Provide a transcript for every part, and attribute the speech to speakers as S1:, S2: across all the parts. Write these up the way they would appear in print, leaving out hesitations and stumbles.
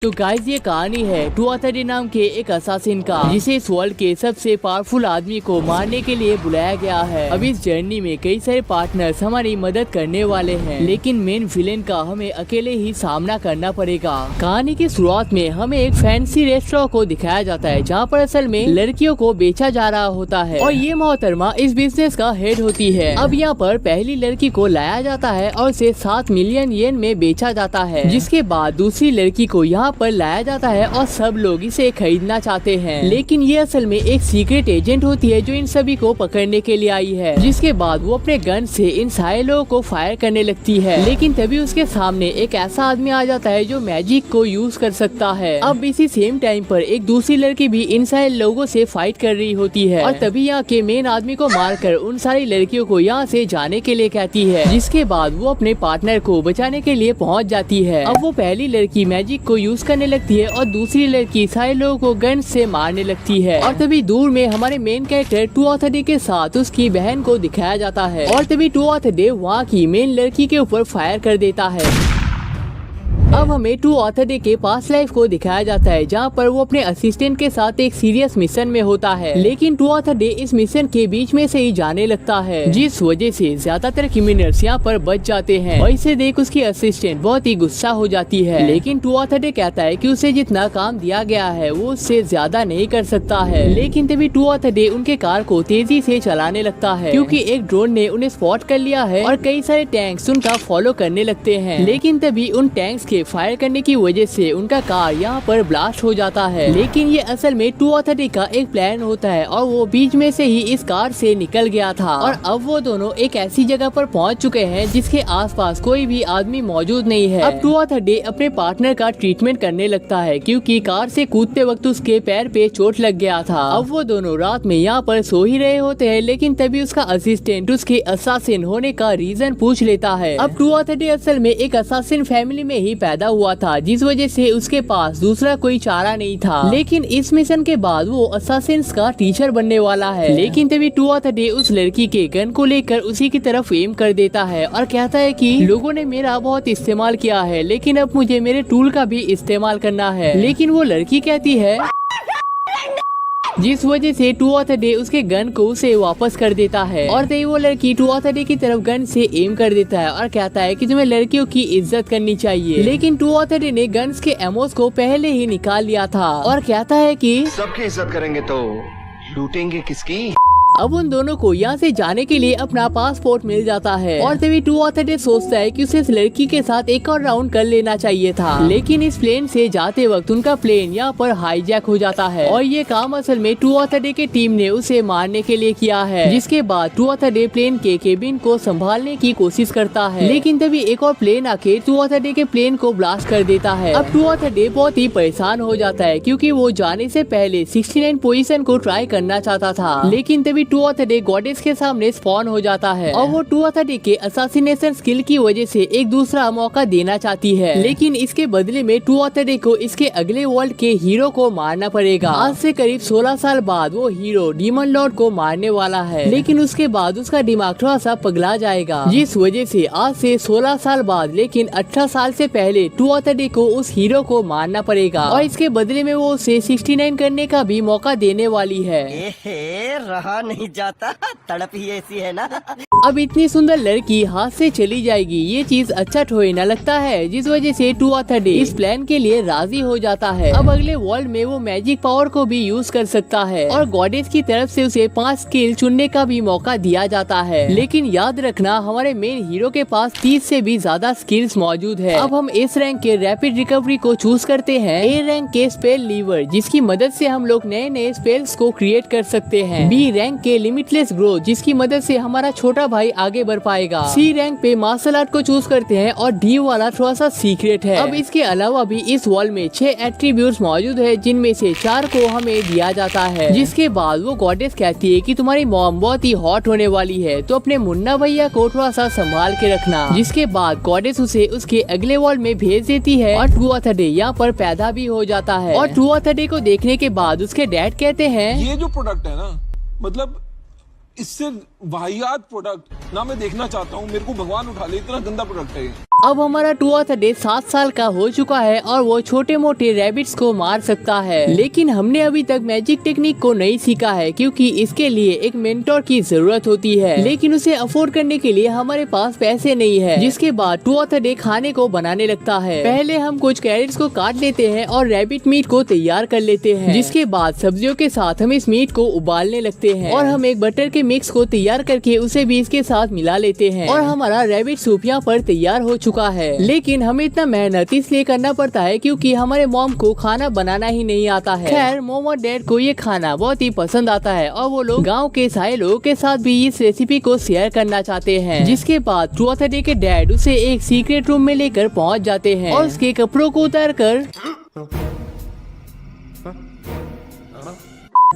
S1: तो गाइस ये कहानी है टू अथॉरिटी नाम के एक असासिन का, जिसे इस वर्ल्ड के सबसे पावरफुल आदमी को मारने के लिए बुलाया गया है। अब इस जर्नी में कई सारे पार्टनर्स हमारी मदद करने वाले हैं, लेकिन मेन विलेन का हमें अकेले ही सामना करना पड़ेगा। कहानी की शुरुआत में हमें एक फैंसी रेस्टोरेंट को दिखाया जाता है, जहाँ पर असल में लड़कियों को बेचा जा रहा होता है और ये मोहतरमा इस बिजनेस का हेड होती है। अब यहाँ पर पहली लड़की को लाया जाता है और उसे 7 मिलियन येन में बेचा जाता है, जिसके बाद दूसरी लड़की को यहाँ पर लाया जाता है और सब लोग इसे खरीदना चाहते हैं, लेकिन ये असल में एक सीक्रेट एजेंट होती है जो इन सभी को पकड़ने के लिए आई है। जिसके बाद वो अपने गन से इन सारे लोगों को फायर करने लगती है, लेकिन तभी उसके सामने एक ऐसा आदमी आ जाता है जो मैजिक को यूज कर सकता है। अब इसी सेम टाइम पर एक दूसरी लड़की भी इन सारे लोगों से फाइट कर रही होती है और तभी यहाँ के मेन आदमी को मारकर उन सारी लड़कियों को यहाँ से जाने के लिए कहती है। जिसके बाद वो अपने पार्टनर को बचाने के लिए पहुँच जाती है। अब वो पहली लड़की मैजिक को यूज करने लगती है और दूसरी लड़की सारे लोगों को गन से मारने लगती है और तभी दूर में हमारे मेन कैरेक्टर टू अथॉरिटी के साथ उसकी बहन को दिखाया जाता है और तभी टू अथॉरिटी वहाँ की मेन लड़की के ऊपर फायर कर देता है। अब हमें टू अथॉरिटी के पास्ट लाइफ को दिखाया जाता है, जहाँ पर वो अपने असिस्टेंट के साथ एक सीरियस मिशन में होता है, लेकिन टू अथॉरिटी इस मिशन के बीच में से ही जाने लगता है, जिस वजह से ज्यादातर क्रिमिनल्स यहाँ पर बच जाते हैं और इसे देख उसकी असिस्टेंट बहुत ही गुस्सा हो जाती है। लेकिन टू अथॉरिटी कहता है कि उसे जितना काम दिया गया है वो उससे ज्यादा नहीं कर सकता है। लेकिन तभी टू अथॉरिटी उनके कार को तेजी से चलाने लगता है, क्योंकि एक ड्रोन ने उन्हें स्पॉट कर लिया है और कई सारे टैंक्स उनका फॉलो करने लगते हैं। लेकिन तभी उन टैंक्स के फायर करने की वजह से उनका कार यहाँ पर ब्लास्ट हो जाता है, लेकिन ये असल में टू अथॉरिटी का एक प्लान होता है और वो बीच में से ही इस कार से निकल गया था और अब वो दोनों एक ऐसी जगह पर पहुँच चुके हैं जिसके आसपास कोई भी आदमी मौजूद नहीं है। अब टू अथॉरिटी अपने पार्टनर का ट्रीटमेंट करने लगता है, क्योंकि कार से कूदते वक्त उसके पैर पे चोट लग गया था। अब वो दोनों रात में यहाँ पर सो ही रहे होते हैं, लेकिन तभी उसका असिस्टेंट उसके असासिन होने का रीजन पूछ लेता है। अब टू अथॉरिटी असल में एक असासिन फैमिली में ही पैदा हुआ था, जिस वजह से उसके पास दूसरा कोई चारा नहीं था। लेकिन इस मिशन के बाद वो असासिन्स का टीचर बनने वाला है। लेकिन तभी टू अथॉरिटी उस लड़की के गन को लेकर उसी की तरफ एम कर देता है और कहता है कि लोगों ने मेरा बहुत इस्तेमाल किया है, लेकिन अब मुझे मेरे टूल का भी इस्तेमाल करना है। लेकिन वो लड़की कहती है, जिस वजह से टू अथॉरिटी उसके गन को उसे वापस कर देता है और तभी वो लड़की टू अथॉरिटी की तरफ गन से एम कर देता है और कहता है कि तुम्हें लड़कियों की इज्जत करनी चाहिए। लेकिन टू अथॉरिटी ने गन्स के एमोस को पहले ही निकाल लिया था और कहता है कि
S2: सबकी इज्जत करेंगे तो लूटेंगे किसकी।
S1: अब उन दोनों को यहाँ से जाने के लिए अपना पासपोर्ट मिल जाता है और तभी टू अथॉरिटी सोचता है कि उसे इस लड़की के साथ एक और राउंड कर लेना चाहिए था। लेकिन इस प्लेन से जाते वक्त उनका प्लेन यहाँ पर हाईजैक हो जाता है और ये काम असल में टू अथॉरिटी की टीम ने उसे मारने के लिए किया है। जिसके बाद टू अथॉरिटी प्लेन के केबिन को संभालने की कोशिश करता है, लेकिन तभी एक और प्लेन आके टू अथॉरिटी के प्लेन को ब्लास्ट कर देता है। अब टू अथॉरिटी बहुत ही परेशान हो जाता है, क्योंकि वो जाने से पहले 69 पोजीशन को ट्राई करना चाहता था, लेकिन तभी टू अथॉरिटी गॉडेस के सामने स्पॉन हो जाता है और वो टू अथॉरिटी के असैसिनेशन स्किल की वजह से एक दूसरा मौका देना चाहती है। लेकिन इसके बदले में टू अथॉरिटी को इसके अगले वर्ल्ड के हीरो को मारना पड़ेगा। आज से करीब 16 साल बाद वो हीरो डीमन लॉर्ड को मारने वाला है, लेकिन उसके बाद उसका दिमाग थोड़ा सा पगला जाएगा, जिस वजह से आज से 16 साल बाद लेकिन 18 साल से पहले टू अथॉरिटी को उस हीरो को मारना पड़ेगा और इसके बदले में वो उसे 69 करने का भी मौका देने वाली है।
S3: रहा नहीं जाता, तड़प ही ऐसी है ना।
S1: अब इतनी सुंदर लड़की हाथ से चली जाएगी, ये चीज अच्छा थोड़ी ना लगता है, जिस वजह से टू अथॉरिटी इस प्लान के लिए राजी हो जाता है। अब अगले वर्ल्ड में वो मैजिक पावर को भी यूज कर सकता है और गॉडेस की तरफ से उसे 5 स्किल चुनने का भी मौका दिया जाता है। लेकिन याद रखना, हमारे मेन हीरो के पास 30 से भी ज्यादा स्किल्स मौजूद है। अब हम इस रैंक के रैपिड रिकवरी को चूज करते हैं, ए रैंक के स्पेल लीवर, जिसकी मदद से हम लोग नए नए स्पेल्स को क्रिएट कर सकते हैं, बी रैंक के लिमिटलेस ग्रोथ, जिसकी मदद से हमारा छोटा भाई आगे बढ़ पाएगा, सी रैंक पे मार्शल आर्ट को चूज करते हैं और डी वाला थोड़ा सा सीक्रेट है। अब इसके अलावा भी इस वर्ल्ड में 6 एट्रीब्यूट्स मौजूद है, जिनमें से 4 को हमें दिया जाता है। जिसके बाद वो गॉडेस कहती है कि तुम्हारी मॉम बहुत ही हॉट होने वाली है, तो अपने मुन्ना भैया को थोड़ा सा संभाल के रखना। जिसके बाद गॉडेस उसे उसके अगले वर्ल्ड में भेज देती है और टू अथॉरिटी यहाँ पर पैदा भी हो जाता है। और टू अथॉरिटी को देखने के बाद उसके डैड कहते हैं,
S4: ये जो प्रोडक्ट है ना, मतलब इससे वाहियात प्रोडक्ट ना मैं देखना चाहता हूँ, मेरे को भगवान उठा ले, इतना गंदा प्रोडक्ट है ये।
S1: अब हमारा टुआथडे 7 साल का हो चुका है और वो छोटे मोटे रैबिट्स को मार सकता है, लेकिन हमने अभी तक मैजिक टेक्निक को नहीं सीखा है क्योंकि इसके लिए एक मेंटोर की जरूरत होती है, लेकिन उसे अफोर्ड करने के लिए हमारे पास पैसे नहीं है। जिसके बाद टुआथडे खाने को बनाने लगता है। पहले हम कुछ कैरेट्स को काट लेते हैं और रैबिट मीट को तैयार कर लेते हैं, जिसके बाद सब्जियों के साथ हम इस मीट को उबालने लगते हैं और हम एक बटर के मिक्स को तैयार करके उसे भी इसके साथ मिला लेते हैं और हमारा रैबिट सूप यहाँ पर तैयार हो चुका है। लेकिन हमें इतना मेहनत इसलिए करना पड़ता है क्योंकि हमारे मॉम को खाना बनाना ही नहीं आता है। खैर मॉम और डैड को ये खाना बहुत ही पसंद आता है और वो लोग गांव के सारे लोगों के साथ भी इस रेसिपी को शेयर करना चाहते हैं। जिसके बाद टुआथडे के डैड उसे एक सीक्रेट रूम में लेकर पहुंच जाते हैं और उसके कपड़ों को उतार कर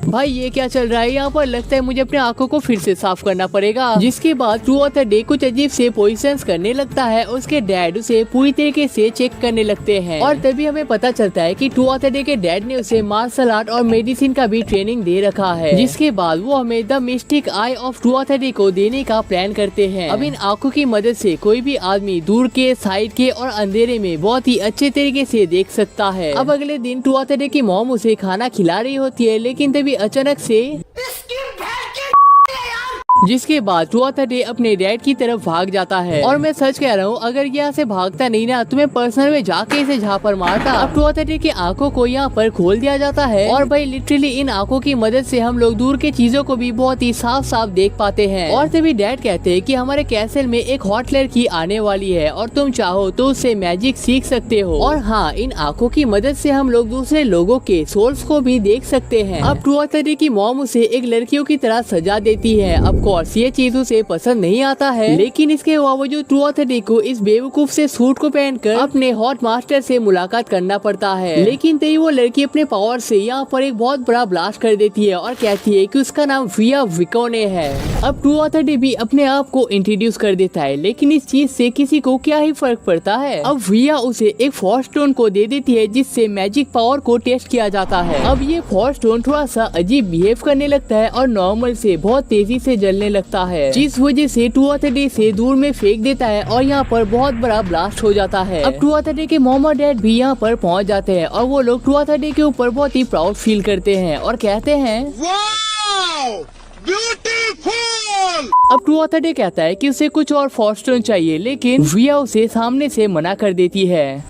S1: भाई ये क्या चल रहा है यहाँ पर? लगता है मुझे अपने आंखों को फिर से साफ करना पड़ेगा। जिसके बाद टुआथडे कुछ अजीब से पोजीशंस करने लगता है। उसके डैड उसे पूरी तरीके से चेक करने लगते हैं और तभी हमें पता चलता है कि टुआथडे के डैड ने उसे मार्शल आर्ट और मेडिसिन का भी ट्रेनिंग दे रखा है। जिसके बाद वो हमें द मिस्टिक आई ऑफ टुआथडे को देने का प्लान करते हैं। अब इन आंखों की मदद से कोई भी आदमी दूर के, साइड के और अंधेरे में बहुत ही अच्छे तरीके से देख सकता है। अब अगले दिन टुआथडे की मॉम उसे खाना खिला रही होती है, लेकिन तभी अचानक से जिसके बाद टुआथडे अपने डैड की तरफ भाग जाता है। और मैं सच कह रहा हूँ, अगर यहाँ से भागता नहीं ना तो मैं पर्सनल में जाके इसे झापर मारता। अब टुआथडे की आंखों को यहाँ पर खोल दिया जाता है और भाई लिटरली इन आंखों की मदद से हम लोग दूर के चीजों को भी बहुत ही साफ साफ देख पाते हैं। और तभी डैड कहते हैं कि हमारे कैसल में एक हॉट लड़की आने वाली है और तुम चाहो तो उससे मैजिक सीख सकते हो। और हाँ, इन आंखों की मदद से हम लोग दूसरे लोगों के सोल्स को भी देख सकते हैं। अब टुआथडे की मॉम उसे एक लड़कियों की तरह सजा देती है। अब ये चीज उसे पसंद नहीं आता है, लेकिन इसके बावजूद टुआथडे को इस बेवकूफ से सूट को पहनकर अपने हॉट मास्टर से मुलाकात करना पड़ता है। लेकिन तभी वो लड़की अपने पावर से यहाँ पर एक बहुत बड़ा ब्लास्ट कर देती है और कहती है कि उसका नाम विया विकोने है। अब टुआथडे भी अपने आप को इंट्रोड्यूस कर देता है, लेकिन इस चीज से किसी को क्या ही फर्क पड़ता है। अब विया उसे एक फोर्स स्टोन को दे देती है जिससे मैजिक पावर को टेस्ट किया जाता है। अब ये फोर्स स्टोन थोड़ा सा अजीब बिहेव करने लगता है और नॉर्मल से बहुत तेजी से जलने लगता है, जिस वजह से टुआथडे से दूर में फेंक देता है और यहाँ पर बहुत बड़ा ब्लास्ट हो जाता है। अब टुआथडे के मॉम और डैड भी यहाँ पर पहुँच जाते हैं और वो लोग टुआथडे के ऊपर बहुत ही प्राउड फील करते हैं और कहते हैं ब्यूटीफुल। अब टुआथडे कहता है कि उसे कुछ और फोर्स स्टोन चाहिए, लेकिन विया उसे सामने से मना कर देती है।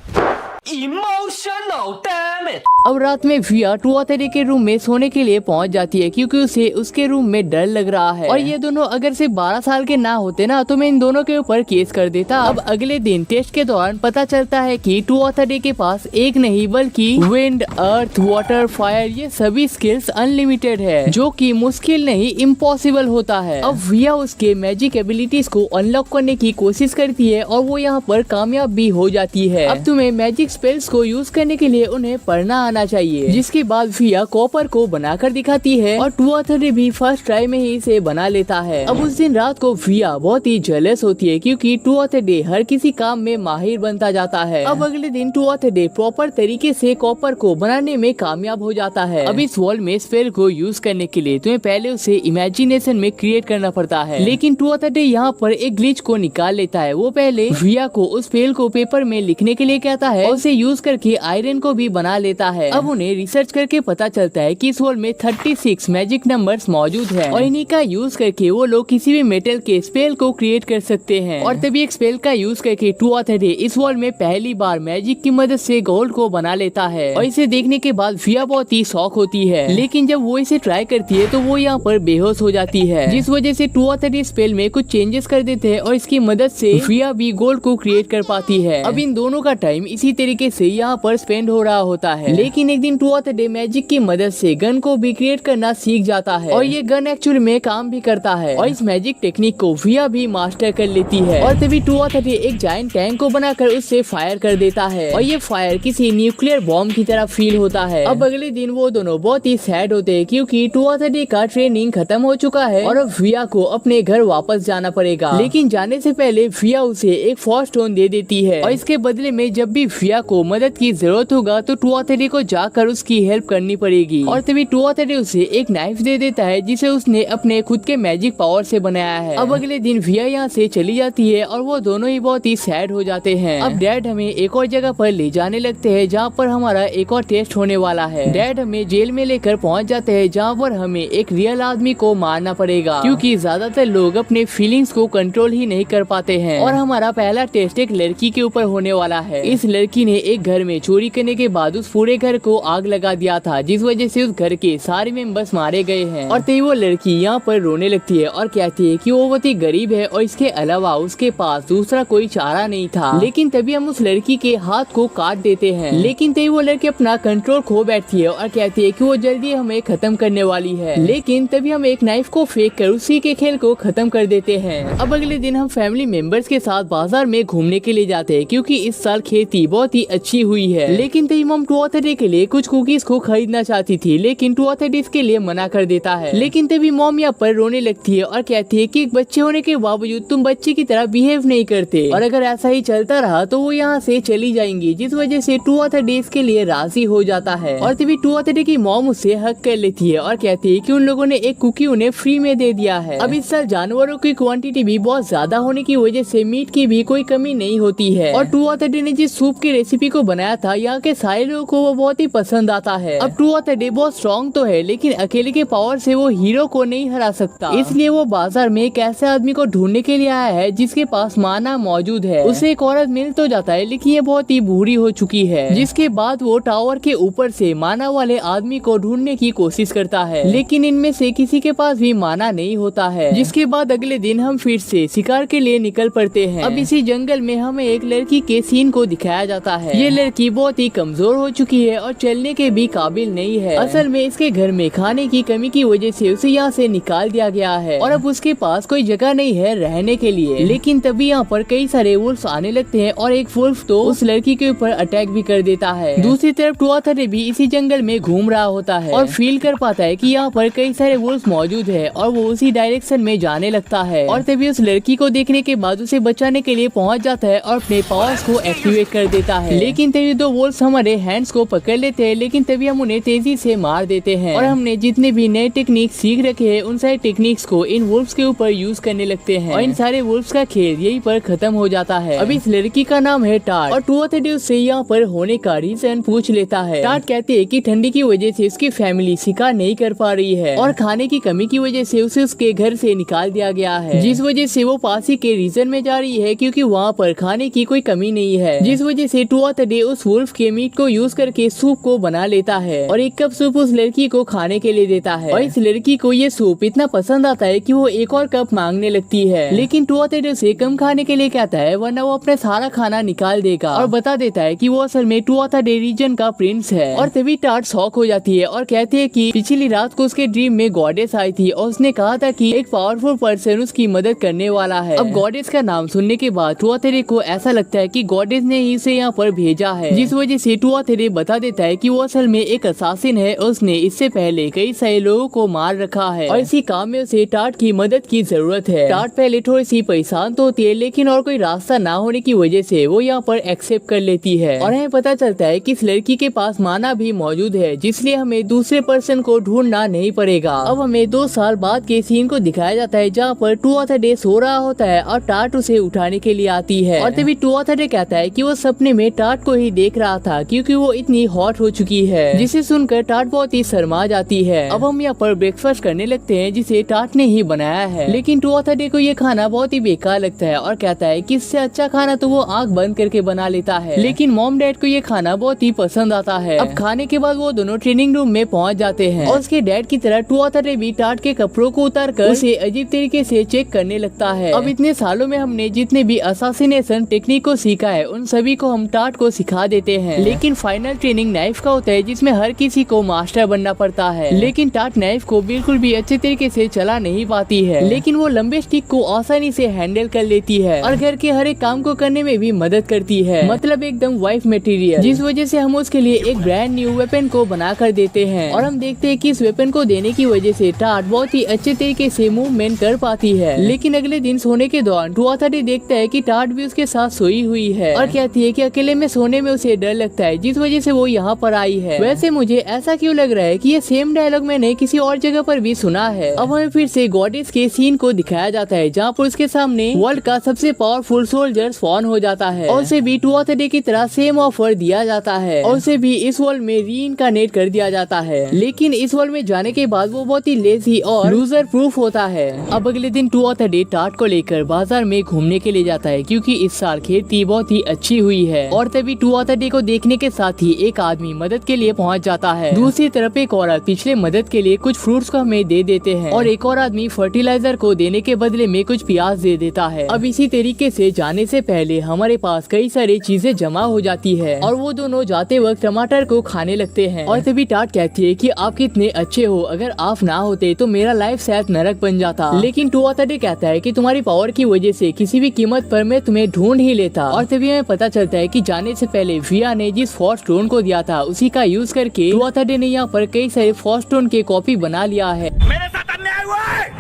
S3: Emotional damage.
S1: अब रात में विया टुआथडे के रूम में सोने के लिए पहुंच जाती है क्योंकि उसे उसके रूम में डर लग रहा है। और ये दोनों अगर सिर्फ 12 साल के ना होते ना तो मैं इन दोनों के ऊपर केस कर देता। अब अगले दिन टेस्ट के दौरान पता चलता है कि टुआथडे के पास एक नहीं बल्कि विंड, अर्थ, वाटर, फायर ये सभी स्किल्स अनलिमिटेड है, जो कि मुश्किल नहीं इम्पॉसिबल होता है। अब विया उसके मैजिक एबिलिटीज को अनलॉक करने की कोशिश करती है और वो यहाँ पर कामयाब भी हो जाती है। अब तुम्हें मैजिक स्पेल्स को यूज करने के लिए उन्हें पढ़ना आना चाहिए। जिसके बाद विया कॉपर को बनाकर दिखाती है और टुआथडे भी फर्स्ट ट्राई में ही इसे बना लेता है। अब उस दिन रात को विया बहुत ही जेलस होती है क्योंकि टुआथडे हर किसी काम में माहिर बनता जाता है। अब अगले दिन टुआथडे प्रॉपर तरीके से कॉपर को बनाने में कामयाब हो जाता है। अब इस वर्ल्ड में स्पेल को यूज करने के लिए तुम्हें पहले उसे इमेजिनेशन में क्रिएट करना पड़ता है, लेकिन टुआथडे यहाँ पर एक ग्लिच को निकाल लेता है। वो पहले विया को उस स्पेल को पेपर में लिखने के लिए कहता है और उसे यूज करके आयरन को भी बना लेता है। अब उन्हें रिसर्च करके पता चलता है कि इस वर्ल्ड में 36 मैजिक नंबर्स मौजूद हैं और इन्हीं का यूज करके वो लोग किसी भी मेटल के स्पेल को क्रिएट कर सकते हैं। और तभी एक स्पेल का यूज करके टुआथडे इस वर्ल्ड में पहली बार मैजिक की मदद से गोल्ड को बना लेता है। और इसे देखने के बाद विया बहुत ही शॉक होती है, लेकिन जब वो इसे ट्राई करती है तो वो यहाँ पर बेहोश हो जाती है, जिस वजह से टुआथडे स्पेल में कुछ चेंजेस कर देते हैं और इसकी मदद से विया भी गोल्ड को क्रिएट कर पाती है। अब इन दोनों का टाइम इसी तरीके से यहाँ पर स्पेंड हो रहा होता है, लेकिन एक दिन टुआथडे मैजिक की मदद से गन को भी क्रिएट करना सीख जाता है और ये गन एक्चुअली में काम भी करता है और इस मैजिक टेक्निक को विया भी मास्टर कर लेती है। और तभी टुआथडे एक जायंट टैंक को बनाकर उससे फायर कर देता है और ये फायर किसी न्यूक्लियर बॉम्ब की तरह फील होता है। अब अगले दिन वो दोनों बहुत ही सैड होते हैं क्योंकि टुआथडे का ट्रेनिंग खत्म हो चुका है और अब विया को अपने घर वापस जाना पड़ेगा। लेकिन जाने से पहले विया उसे एक फोर्स स्टोन दे देती है और इसके बदले में जब भी विया को मदद की जरूरत होगा तो अथॉरिटी को जाकर उसकी हेल्प करनी पड़ेगी। और तभी टू अथॉरिटी उसे एक नाइफ दे देता है जिसे उसने अपने खुद के मैजिक पावर से बनाया है। अब अगले दिन विया यहाँ से चली जाती है और वो दोनों ही बहुत ही सैड हो जाते हैं। अब डैड हमें एक और जगह पर ले जाने लगते हैं जहाँ पर हमारा एक और टेस्ट होने वाला है। डैड हमें जेल में लेकर पहुँच जाते हैं जहाँ पर हमें एक रियल आदमी को मारना पड़ेगा क्योंकि ज्यादातर लोग अपने फीलिंग्स को कंट्रोल ही नहीं कर पाते हैं। और हमारा पहला टेस्ट एक लड़की के ऊपर होने वाला है। इस लड़की ने एक घर में चोरी करने के बाद उस पूरे घर को आग लगा दिया था जिस वजह से उस घर के सारे मेंबर्स मारे गए हैं। और तभी वो लड़की यहाँ पर रोने लगती है और कहती है कि वो बहुत ही गरीब है और इसके अलावा उसके पास दूसरा कोई चारा नहीं था। लेकिन तभी हम उस लड़की के हाथ को काट देते हैं। लेकिन तभी वो लड़की अपना कंट्रोल खो बैठती है और कहती है कि वो जल्दी हमें खत्म करने वाली है। लेकिन तभी हम एक नाइफ को फेंक कर उसी के खेल को खत्म कर देते हैं। अब अगले दिन हम फैमिली मेंबर्स के साथ बाजार में घूमने के लिए जाते हैं क्योंकि इस साल खेती बहुत ही अच्छी हुई है। लेकिन तभी मम टू अथॉरिटी के लिए कुछ कुकीज को खरीदना चाहती थी लेकिन टू अथॉरिटी इसके लिए मना कर देता है। लेकिन तभी मॉम यहाँ पर रोने लगती है और कहती है कि एक बच्चे होने के बावजूद तुम बच्चे की तरह बिहेव नहीं करते और अगर ऐसा ही चलता रहा तो वो यहाँ से चली जाएंगी, जिस वजह से टू अथॉरिटी इसके लिए राजी हो जाता है। और तभी टू अथॉरिटी की मॉम उसे हक कर लेती है और कहती है कि उन लोगों ने एक कुकी उन्हें फ्री में दे दिया है। अब इस साल जानवरों की क्वांटिटी भी बहुत ज्यादा होने की वजह से मीट की भी कोई कमी नहीं होती है। और टू अथॉरिटी ने जिस सूप की रेसिपी को बनाया था यहाँ के सारे लोगों को वो बहुत ही पसंद आता है। अब टू अथॉरिटी बहुत स्ट्रॉन्ग तो है लेकिन अकेले के पावर से वो हीरो को नहीं हरा सकता, इसलिए वो बाजार में एक ऐसे आदमी को ढूंढने के लिए आया है जिसके पास माना मौजूद है। उसे एक औरत मिल तो जाता है लेकिन ये बहुत ही बूढ़ी हो चुकी है, जिसके बाद वो टावर के ऊपर से माना वाले आदमी को ढूंढने की कोशिश करता है लेकिन इनमें से किसी के पास भी माना नहीं होता है। जिसके बाद अगले दिन हम फिर से शिकार के लिए निकल पड़ते हैं। अब इसी जंगल में हमें एक लड़की के सीन को दिखाया जाता है। ये लड़की बहुत ही कमजोर हो चुकी है और चलने के भी काबिल नहीं है। असल में इसके घर में खाने की कमी की वजह से उसे यहाँ से निकाल दिया गया है और अब उसके पास कोई जगह नहीं है रहने के लिए। लेकिन तभी यहाँ पर कई सारे वुल्फ आने लगते हैं और एक वुल्फ तो उस लड़की के ऊपर अटैक भी कर देता है। दूसरी तरफ टू अथॉरिटी भी इसी जंगल में घूम रहा होता है और फील कर पाता है कि यहाँ पर कई सारे वुल्फ मौजूद है और वो उसी डायरेक्शन में जाने लगता है। और तभी उस लड़की को देखने के बाद उसे बचाने के लिए पहुँच जाता है और अपने पावर्स को एक्टिवेट कर देता है। लेकिन तभी दो वुल्फ हमारे हैंड्स को पकड़ लेते हैं लेकिन तभी हम उन्हें तेजी से मार देते हैं और हमने जितने भी नए टेक्निक सीख रखे हैं उन सारे टेक्निक्स को इन वुल्फ्स के ऊपर यूज करने लगते हैं और इन सारे वुल्फ्स का खेल यहीं पर खत्म हो जाता है। अब इस लड़की का नाम है टाट और टू अथॉरिटी उससे यहाँ पर होने का रीजन पूछ लेता है। टाट कहती है कि ठंडी की वजह से उसकी फैमिली शिकार नहीं कर पा रही है और खाने की कमी की वजह से उसे उसके घर से निकाल दिया गया है, जिस वजह से वो पास ही के रीजन में जा रही है क्योंकि वहाँ पर खाने की कोई कमी नहीं है। जिस वजह से टू अथॉरिटी उस वुल्फ के मीट को यूज करके सूप को बना लेता है और एक कप सूप उस लड़की को खाने के लिए देता है। और इस लड़की को ये सूप इतना पसंद आता है कि वो एक और कप मांगने लगती है लेकिन टू अथॉरिटी उसे कम खाने के लिए कहता है वरना वो अपना सारा खाना निकाल देगा और बता देता है कि वो असल में टू अथॉरिटी रीजन का प्रिंस है। और तभी टाट शॉक हो जाती है और कहती है कि पिछली रात को उसके ड्रीम में गॉडेस आई थी और उसने कहा था कि एक पावरफुल पर्सन उसकी मदद करने वाला है। अब गॉडेस का नाम सुनने के बाद टू अथॉरिटी को ऐसा लगता है कि गॉडेस ने ही उसे यहाँ पर भेजा है, जिस वजह से टू अथॉरिटी बता देता है कि वो असल में एक असासिन है। उसने इससे पहले कई सारे लोगों को मार रखा है और इसी काम में उसे टाट की मदद की जरूरत है। टाट पहले थोड़ी सी परेशान तो होती है लेकिन और कोई रास्ता ना होने की वजह से वो यहाँ पर एक्सेप्ट कर लेती है और हमें पता चलता है कि इस लड़की के पास माना भी मौजूद है, जिसलिए हमें दूसरे पर्सन को ढूंढना नहीं पड़ेगा। अब हमें 2 साल बाद के सीन को दिखाया जाता है जहाँ पर टू अथॉरिटी सो रहा होता है और टाट उसे उठाने के लिए आती है और तभी टू अथॉरिटी कहता है कि वो सपने में टाट को ही देख रहा था क्योंकि वो इतनी हॉट हो चुकी है, जिसे सुनकर टाट बहुत ही शर्मा जाती है। अब हम यहाँ पर ब्रेकफास्ट करने लगते हैं जिसे टाट ने ही बनाया है लेकिन टू अथॉरिटी को ये खाना बहुत ही बेकार लगता है और कहता है कि इससे अच्छा खाना तो वो आंख बंद करके बना लेता है। लेकिन मॉम डैड को ये खाना बहुत ही पसंद आता है। अब खाने के बाद वो दोनों ट्रेनिंग रूम में पहुंच जाते हैं और उसके डैड की तरह टू अथॉरिटी भी टाट के कपड़ों को उतार कर उसे अजीब तरीके से चेक करने लगता है। अब इतने सालों में हमने जितने भी असासिनेशन टेक्निक को सीखा है उन सभी को हम टाट को सिखा देते हैं, लेकिन फाइनल ट्रेनिंग नाइफ का होता है जिसमें हर किसी को मास्टर बनना पड़ता है। लेकिन टाट नाइफ को बिल्कुल भी अच्छे तरीके से चला नहीं पाती है, लेकिन वो लंबे स्टिक को आसानी से हैंडल कर लेती है और घर के हर एक काम को करने में भी मदद करती है, मतलब एकदम वाइफ मटेरियल, जिस वजह से हम उसके लिए एक ब्रांड न्यू वेपन को बना कर देते हैं। और हम देखते हैं कि इस वेपन को देने की वजह से टाट बहुत ही अच्छे तरीके से मूवमेंट कर पाती है। लेकिन अगले दिन सोने के दौरान टू अथॉरिटी देखता है कि टाट भी उसके साथ सोई हुई है और कहती है कि अकेले में सोने में उसे डर लगता है, जिस वजह वजह से वो यहाँ पर आई है। वैसे मुझे ऐसा क्यों लग रहा है कि ये सेम डायलॉग मैंने किसी और जगह पर भी सुना है। अब हमें फिर से गॉडेस के सीन को दिखाया जाता है जहाँ पर उसके सामने वर्ल्ड का सबसे पावरफुल सोल्जर स्पॉन हो जाता है और उसे भी टू ऑफ द डे की तरह सेम ऑफर दिया जाता है और उसे भी इस वर्ल्ड में रीइंकार्नेट कर दिया जाता है। लेकिन इस वर्ल्ड में जाने के बाद वो बहुत ही लेजी और लूजर प्रूफ होता है। अब अगले दिन two of the day tart को लेकर बाजार में घूमने के लिए जाता है क्योंकि इस साल खेती बहुत ही अच्छी हुई है और तभी टू ऑफ द डे को देखने के साथ ही एक आदमी मदद के लिए पहुंच जाता है। दूसरी तरफ एक औरत पिछले मदद के लिए कुछ फ्रूट्स को हमें दे देते हैं और एक और आदमी फर्टिलाइजर को देने के बदले में कुछ प्याज दे देता है। अब इसी तरीके से जाने से पहले हमारे पास कई सारी चीजें जमा हो जाती है और वो दोनों जाते वक्त टमाटर को खाने लगते हैं और तभी टार्ट कहती है कि आप कितने अच्छे हो, अगर आप ना होते तो मेरा लाइफ शायद नरक बन जाता। लेकिन टू ऑफ द डे कहता है कि तुम्हारी पावर की वजह से किसी भी कीमत पर मैं तुम्हें ढूंढ ही लेता। और तभी हमें पता चलता है कि जाने से पहले विया ने जिस फॉर स्टोन को दिया था उसी का यूज करके टू ऑफ द डे ने यहाँ पर कई सारे फॉर स्टोन के कॉपी बना लिया है।
S5: मेरे साथ अन्याय हुआ है,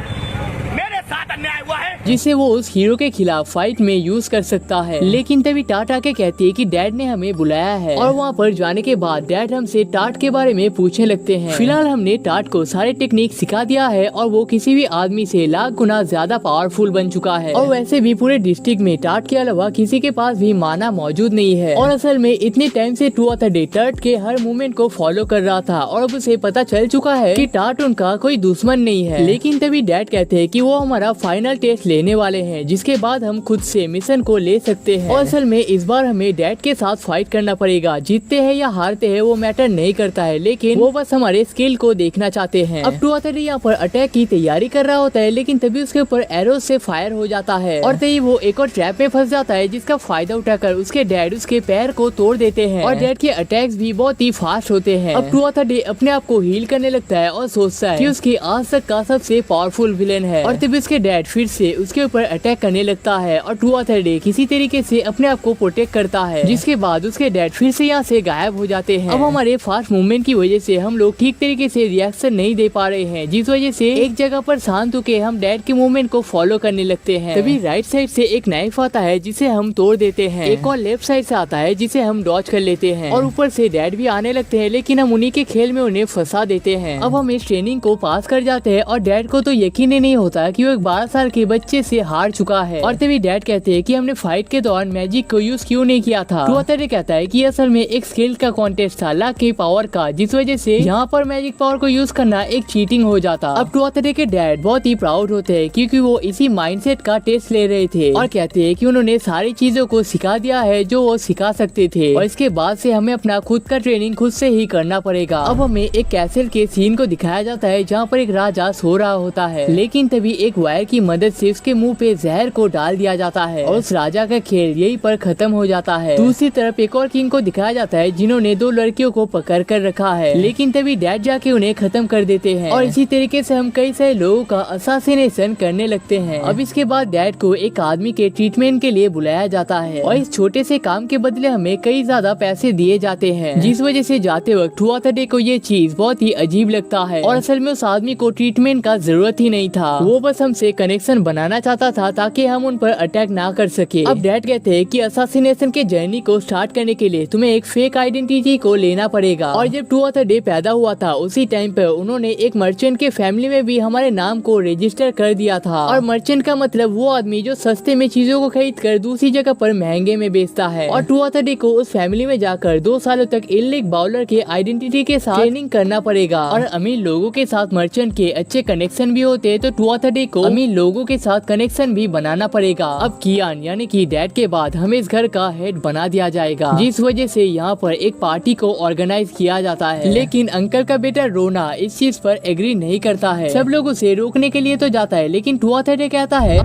S5: मेरे साथ अन्याय हुआ है,
S1: जिसे वो उस हीरो के खिलाफ फाइट में यूज कर सकता है। लेकिन तभी टार्ट आके कहती है कि डैड ने हमें बुलाया है और वहाँ पर जाने के बाद डैड हमसे टार्ट के बारे में पूछने लगते हैं। फिलहाल हमने टार्ट को सारे टेक्निक सिखा दिया है और वो किसी भी आदमी से लाख गुना ज्यादा पावरफुल बन चुका है और वैसे भी पूरे डिस्ट्रिक्ट में टार्ट के अलावा किसी के पास भी माना मौजूद नहीं है। और असल में इतने टाइम से two of the day tart के हर मूवमेंट को फॉलो कर रहा था और अब उसे पता चल चुका है कि टार्ट उनका कोई दुश्मन नहीं है। लेकिन तभी डैड कहते हैं कि वो हमारा फाइनल टेस्ट लेने वाले हैं जिसके बाद हम खुद से मिशन को ले सकते हैं। और असल में इस बार हमें डैड के साथ फाइट करना पड़ेगा, जीतते हैं या हारते हैं वो मैटर नहीं करता है, लेकिन वो बस हमारे स्किल को देखना चाहते हैं। अब टू ऑफ द डे यहाँ पर अटैक की तैयारी कर रहा होता है लेकिन तभी उसके ऊपर एरो से फायर हो जाता है और तभी वो एक और ट्रैप में फंस जाता है जिसका फायदा उठाकर उसके डैड उसके पैर को तोड़ देते हैं और डैड के अटैक्स भी बहुत ही फास्ट होते हैं। अब टू ऑफ द डे अपने आप को हील करने लगता है और सोचता है कि उसके आज तक का सबसे पावरफुल विलेन है और तभी उसके डैड फिर से उसके ऊपर अटैक करने लगता है और टू ऑफ द डे किसी तरीके से अपने आप को प्रोटेक्ट करता है जिसके बाद उसके डैड फिर से यहाँ से गायब हो जाते हैं। अब हमारे फास्ट मूवमेंट की वजह से हम लोग ठीक तरीके से रिएक्शन नहीं दे पा रहे हैं जिस वजह से एक जगह पर शांत होकर हम डैड के मूवमेंट को फॉलो करने लगते हैं। तभी राइट साइड से एक नाइफ आता है जिसे हम तोड़ देते हैं, एक और लेफ्ट साइड से आता है जिसे हम डॉज कर लेते हैं और ऊपर से डैड भी आने लगते हैं लेकिन हम उन्हीं के खेल में उन्हें फंसा देते हैं। अब हम इस ट्रेनिंग को पास कर जाते हैं और डैड को तो यकीन ही नहीं होता कि वो एक 12 साल के बच्चे से हार चुका है और तभी डैड कहते हैं कि हमने फाइट के दौरान मैजिक को यूज क्यों नहीं किया था। टू ऑफ द डे कहता है कि असल में एक स्किल का कॉन्टेस्ट था लाख की पावर का, जिस वजह से यहाँ पर मैजिक पावर को यूज करना एक चीटिंग हो जाता। अब टू ऑफ द डे के डैड बहुत ही प्राउड होते हैं क्योंकि वो इसी माइंडसेट का टेस्ट ले रहे थे और कहते हैं कि उन्होंने सारी चीजों को सिखा दिया है जो वो सिखा सकते थे और इसके बाद से हमें अपना खुद का ट्रेनिंग खुद से ही करना पड़ेगा। अब हमें एक कैसल के सीन को दिखाया जाता है जहाँ पर एक राजा सो रहा होता है लेकिन तभी एक वायर की मदद से उसके मुंह पे जहर को डाल दिया जाता है और उस राजा का खेल यही पर खत्म हो जाता है। दूसरी तरफ एक और किंग को दिखाया जाता है जिन्होंने 2 लड़कियों को पकड़ कर रखा है लेकिन तभी डैड जाके उन्हें खत्म कर देते हैं और इसी तरीके से हम कई सारे लोगों का असासिनेशन करने लगते हैं। अब इसके बाद डैड को एक आदमी के ट्रीटमेंट के लिए बुलाया जाता है और इस छोटे से काम के बदले हमें कई ज्यादा पैसे दिए जाते हैं जिस वजह से जाते वक्त टू ऑफ द डे को ये चीज बहुत ही अजीब लगता है और असल में उस आदमी को ट्रीटमेंट का जरूरत ही नहीं था, वो बस हमसे कनेक्शन बनाना चाहता था ताकि हम उन पर अटैक ना कर सके। अब डैड कहते हैं कि असासिनेशन के जर्नी को स्टार्ट करने के लिए तुम्हें एक फेक आइडेंटिटी को लेना पड़ेगा और जब टू ऑफ द डे पैदा हुआ था उसी टाइम पर उन्होंने एक मर्चेंट के फैमिली में भी हमारे नाम को रजिस्टर कर दिया था और मर्चेंट का मतलब वो आदमी जो सस्ते में चीजों को खरीद कर दूसरी जगह पर महंगे में बेचता है और टू ऑफ द डे को उस फैमिली में जाकर 2 सालों तक इलीग बाउलर के आइडेंटिटी के साथ ट्रेनिंग करना पड़ेगा और अमीर लोगों के साथ मर्चेंट के अच्छे कनेक्शन भी होते हैं तो टू ऑफ द डे को अमीर लोगों के साथ कनेक्शन भी बनाना पड़ेगा। अब कियान यानी कि डैड के बाद हमें इस घर का हेड बना दिया जाएगा जिस वजह से यहाँ पर एक पार्टी को ऑर्गेनाइज किया जाता है लेकिन अंकल का बेटा रोना इस चीज पर एग्री नहीं करता है। सब लोग उसे रोकने के लिए तो जाता है लेकिन टू ऑफ द डे कहता है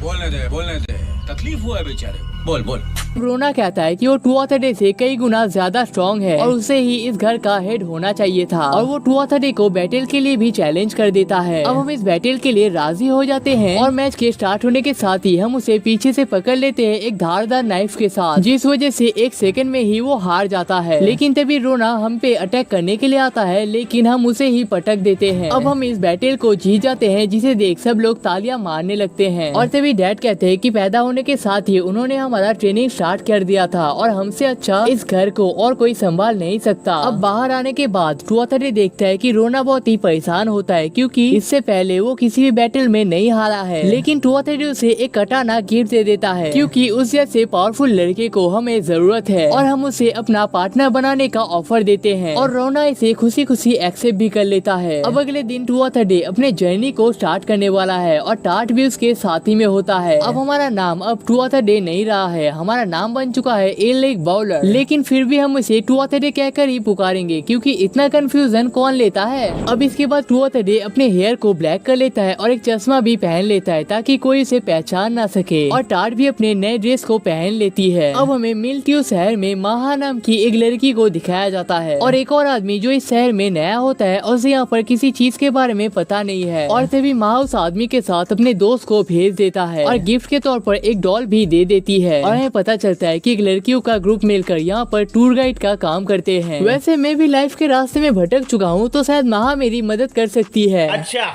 S5: बोलने दे, तकलीफ हुआ है बेचारे, बोल।
S1: रोना कहता है कि वो टू ऑफ द डे से कई गुना ज्यादा स्ट्रॉन्ग है और उसे ही इस घर का हेड होना चाहिए था और वो टू ऑफ द डे को बैटल के लिए भी चैलेंज कर देता है। अब हम इस बैटल के लिए राजी हो जाते हैं और मैच के स्टार्ट होने के साथ ही हम उसे पीछे से पकड़ लेते हैं एक धारदार नाइफ के साथ जिस वजह से 1 सेकंड में ही वो हार जाता है। लेकिन तभी रोना हम पे अटैक करने के लिए आता है लेकिन हम उसे ही पटक देते हैं। अब हम इस बैटल को जीत जाते हैं जिसे देख सब लोग तालियां मारने लगते हैं और तभी डैड कहते हैं कि पैदा होने के साथ ही उन्होंने हमारा ट्रेनिंग स्टार्ट कर दिया था और हमसे अच्छा इस घर को और कोई संभाल नहीं सकता। अब बाहर आने के बाद 230 देखता है कि रोना बहुत ही परेशान होता है क्योंकि इससे पहले वो किसी भी बैटल में नहीं हारा है, लेकिन 230 उसे एक कटाना गिफ्ट दे देता है क्योंकि उस जैसे पावरफुल लड़के को हमें जरूरत है और हम उसे अपना पार्टनर बनाने का ऑफर देते हैं और रोना इसे खुशी खुशी एक्सेप्ट भी कर लेता है। अब अगले दिन 230 अपने जर्नी को स्टार्ट करने वाला है और टार्ट भी उसके साथी में होता है। अब हमारा नाम अब 230 नहीं रहा है, हमारा नाम बन चुका है ए लेग बाउलर, लेकिन फिर भी हम इसे 230 कहकर ही पुकारेंगे क्योंकि इतना कंफ्यूजन कौन लेता है। अब इसके बाद 230 अपने हेयर को ब्लैक कर लेता है और एक चश्मा भी पहन लेता है ताकि कोई उसे पहचान ना सके और टार्ट भी अपने नए ड्रेस को पहन लेती है। अब हमें मिल्ट्यू शहर में महा नाम की एक लड़की को दिखाया जाता है और एक और आदमी जो इस शहर में नया होता है और उसे यहाँ पर किसी चीज के बारे में पता नहीं है और तभी महा उस आदमी के साथ अपने दोस्त को भेज देता है और गिफ्ट के तौर पर एक डॉल भी दे देती है और हमें पता चलता है कि एक लड़कियों का ग्रुप मिलकर यहाँ पर टूर गाइड का काम करते हैं। वैसे मैं भी लाइफ के रास्ते में भटक चुका हूँ तो शायद महा मेरी मदद कर सकती है।
S3: अच्छा।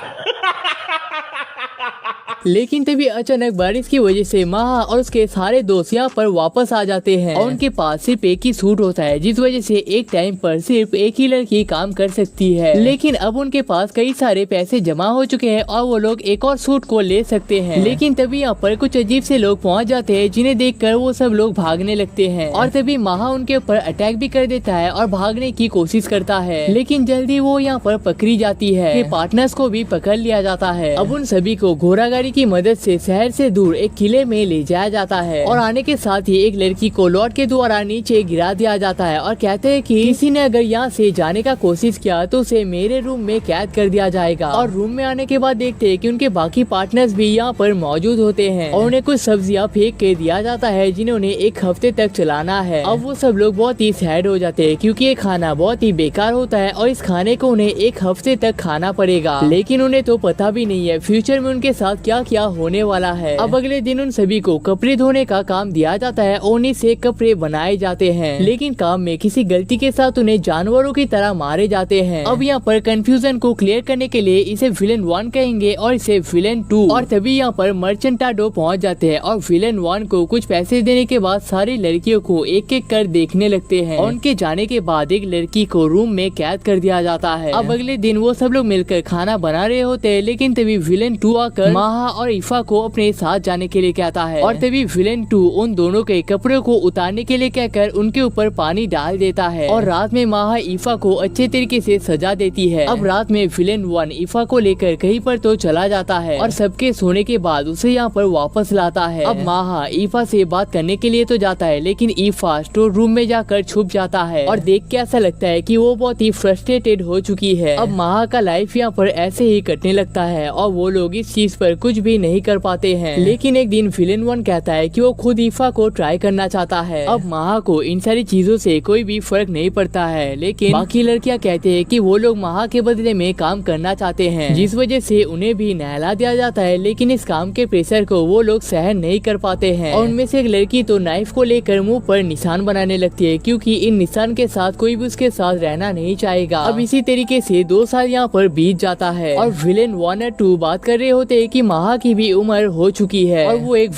S1: लेकिन तभी अचानक बारिश की वजह से महा और उसके सारे दोस्त यहाँ पर वापस आ जाते हैं और उनके पास सिर्फ एक ही सूट होता है जिस वजह से एक टाइम पर सिर्फ एक ही लड़की काम कर सकती है। लेकिन अब उनके पास कई सारे पैसे जमा हो चुके हैं और वो लोग एक और सूट को ले सकते हैं। लेकिन तभी यहाँ पर कुछ अजीब से लोग पहुँच जाते हैं जिन्हें देखकर वो सब लोग भागने लगते हैं और तभी महा उनके ऊपर अटैक भी कर देता है और भागने की कोशिश करता है, लेकिन जल्दी वो यहाँ पर पकड़ी जाती है। पार्टनर्स को भी पकड़ लिया जाता है। अब उन सभी को घोड़ा गाड़ी की मदद से शहर से दूर एक किले में ले जाया जाता है और आने के साथ ही एक लड़की को लॉर्ड के द्वारा नीचे गिरा दिया जाता है और कहते हैं कि किसी ने अगर यहाँ से जाने का कोशिश किया तो उसे मेरे रूम में कैद कर दिया जाएगा। और रूम में आने के बाद देखते हैं कि उनके बाकी पार्टनर्स भी यहाँ पर मौजूद होते हैं और उन्हें कुछ सब्जियाँ फेंक के दिया जाता है जिन्हें उन्हें एक हफ्ते तक चलाना है। अब वो सब लोग बहुत ही सैड हो जाते हैं क्योंकि ये खाना बहुत ही बेकार होता है और इस खाने को उन्हें एक हफ्ते तक खाना पड़ेगा, लेकिन उन्हें तो पता भी नहीं है फ्यूचर में उनके साथ क्या क्या होने वाला है। अब अगले दिन उन सभी को कपड़े धोने का काम दिया जाता है और उन्हीं से कपड़े बनाए जाते हैं, लेकिन काम में किसी गलती के साथ उन्हें जानवरों की तरह मारे जाते हैं। अब यहाँ पर कंफ्यूजन को क्लियर करने के लिए इसे विलेन 1 कहेंगे और इसे विलेन 2। और तभी यहाँ पर मर्चेंट टाडो पहुँच जाते हैं और विलेन 1 को कुछ पैसे देने के बाद सारी लड़कियों को एक एक कर देखने लगते हैं और उनके जाने के बाद एक लड़की को रूम में कैद कर दिया जाता है। अब अगले दिन वो सब लोग मिलकर खाना बना रहे होते हैं, लेकिन तभी विलेन 2 आकर महा और ईफा को अपने साथ जाने के लिए कहता है और तभी विलेन 2 उन दोनों के कपड़ों को उतारने के लिए कहकर उनके ऊपर पानी डाल देता है और रात में महा ईफा को अच्छे तरीके से सजा देती है। अब रात में विलेन 1 ईफा को लेकर कहीं पर तो चला जाता है और सबके सोने के बाद उसे यहाँ पर वापस लाता है। अब महा ईफा से बात करने के लिए तो जाता है, लेकिन ईफा स्टोर रूम में जाकर छुप जाता है और देख के ऐसा लगता है कि वो बहुत ही फ्रस्ट्रेटेड हो चुकी है। अब महा का लाइफ यहाँ पर ऐसे ही कटने लगता है और वो लोग इस चीज पर कुछ भी नहीं कर पाते हैं। लेकिन एक दिन विलेन 1 कहता है कि वो खुद ईफा को ट्राई करना चाहता है। अब महा को इन सारी चीजों से कोई भी फर्क नहीं पड़ता है, लेकिन बाकी लड़कियां कहते हैं कि वो लोग महा के बदले में काम करना चाहते हैं, जिस वजह से उन्हें भी नहला दिया जाता है। लेकिन इस काम के प्रेशर को वो लोग सहन नहीं कर पाते हैं और उनमें से एक लड़की तो नाइफ को लेकर मुंह पर निशान बनाने लगती है क्योंकि इन निशान के साथ कोई भी उसके साथ रहना नहीं चाहेगा। अब इसी तरीके से 2 साल यहाँ पर बीत जाता है और विलेन 1 और 2 बात कर रहे होते हैं कि महा की भी उम्र हो चुकी है और वो एक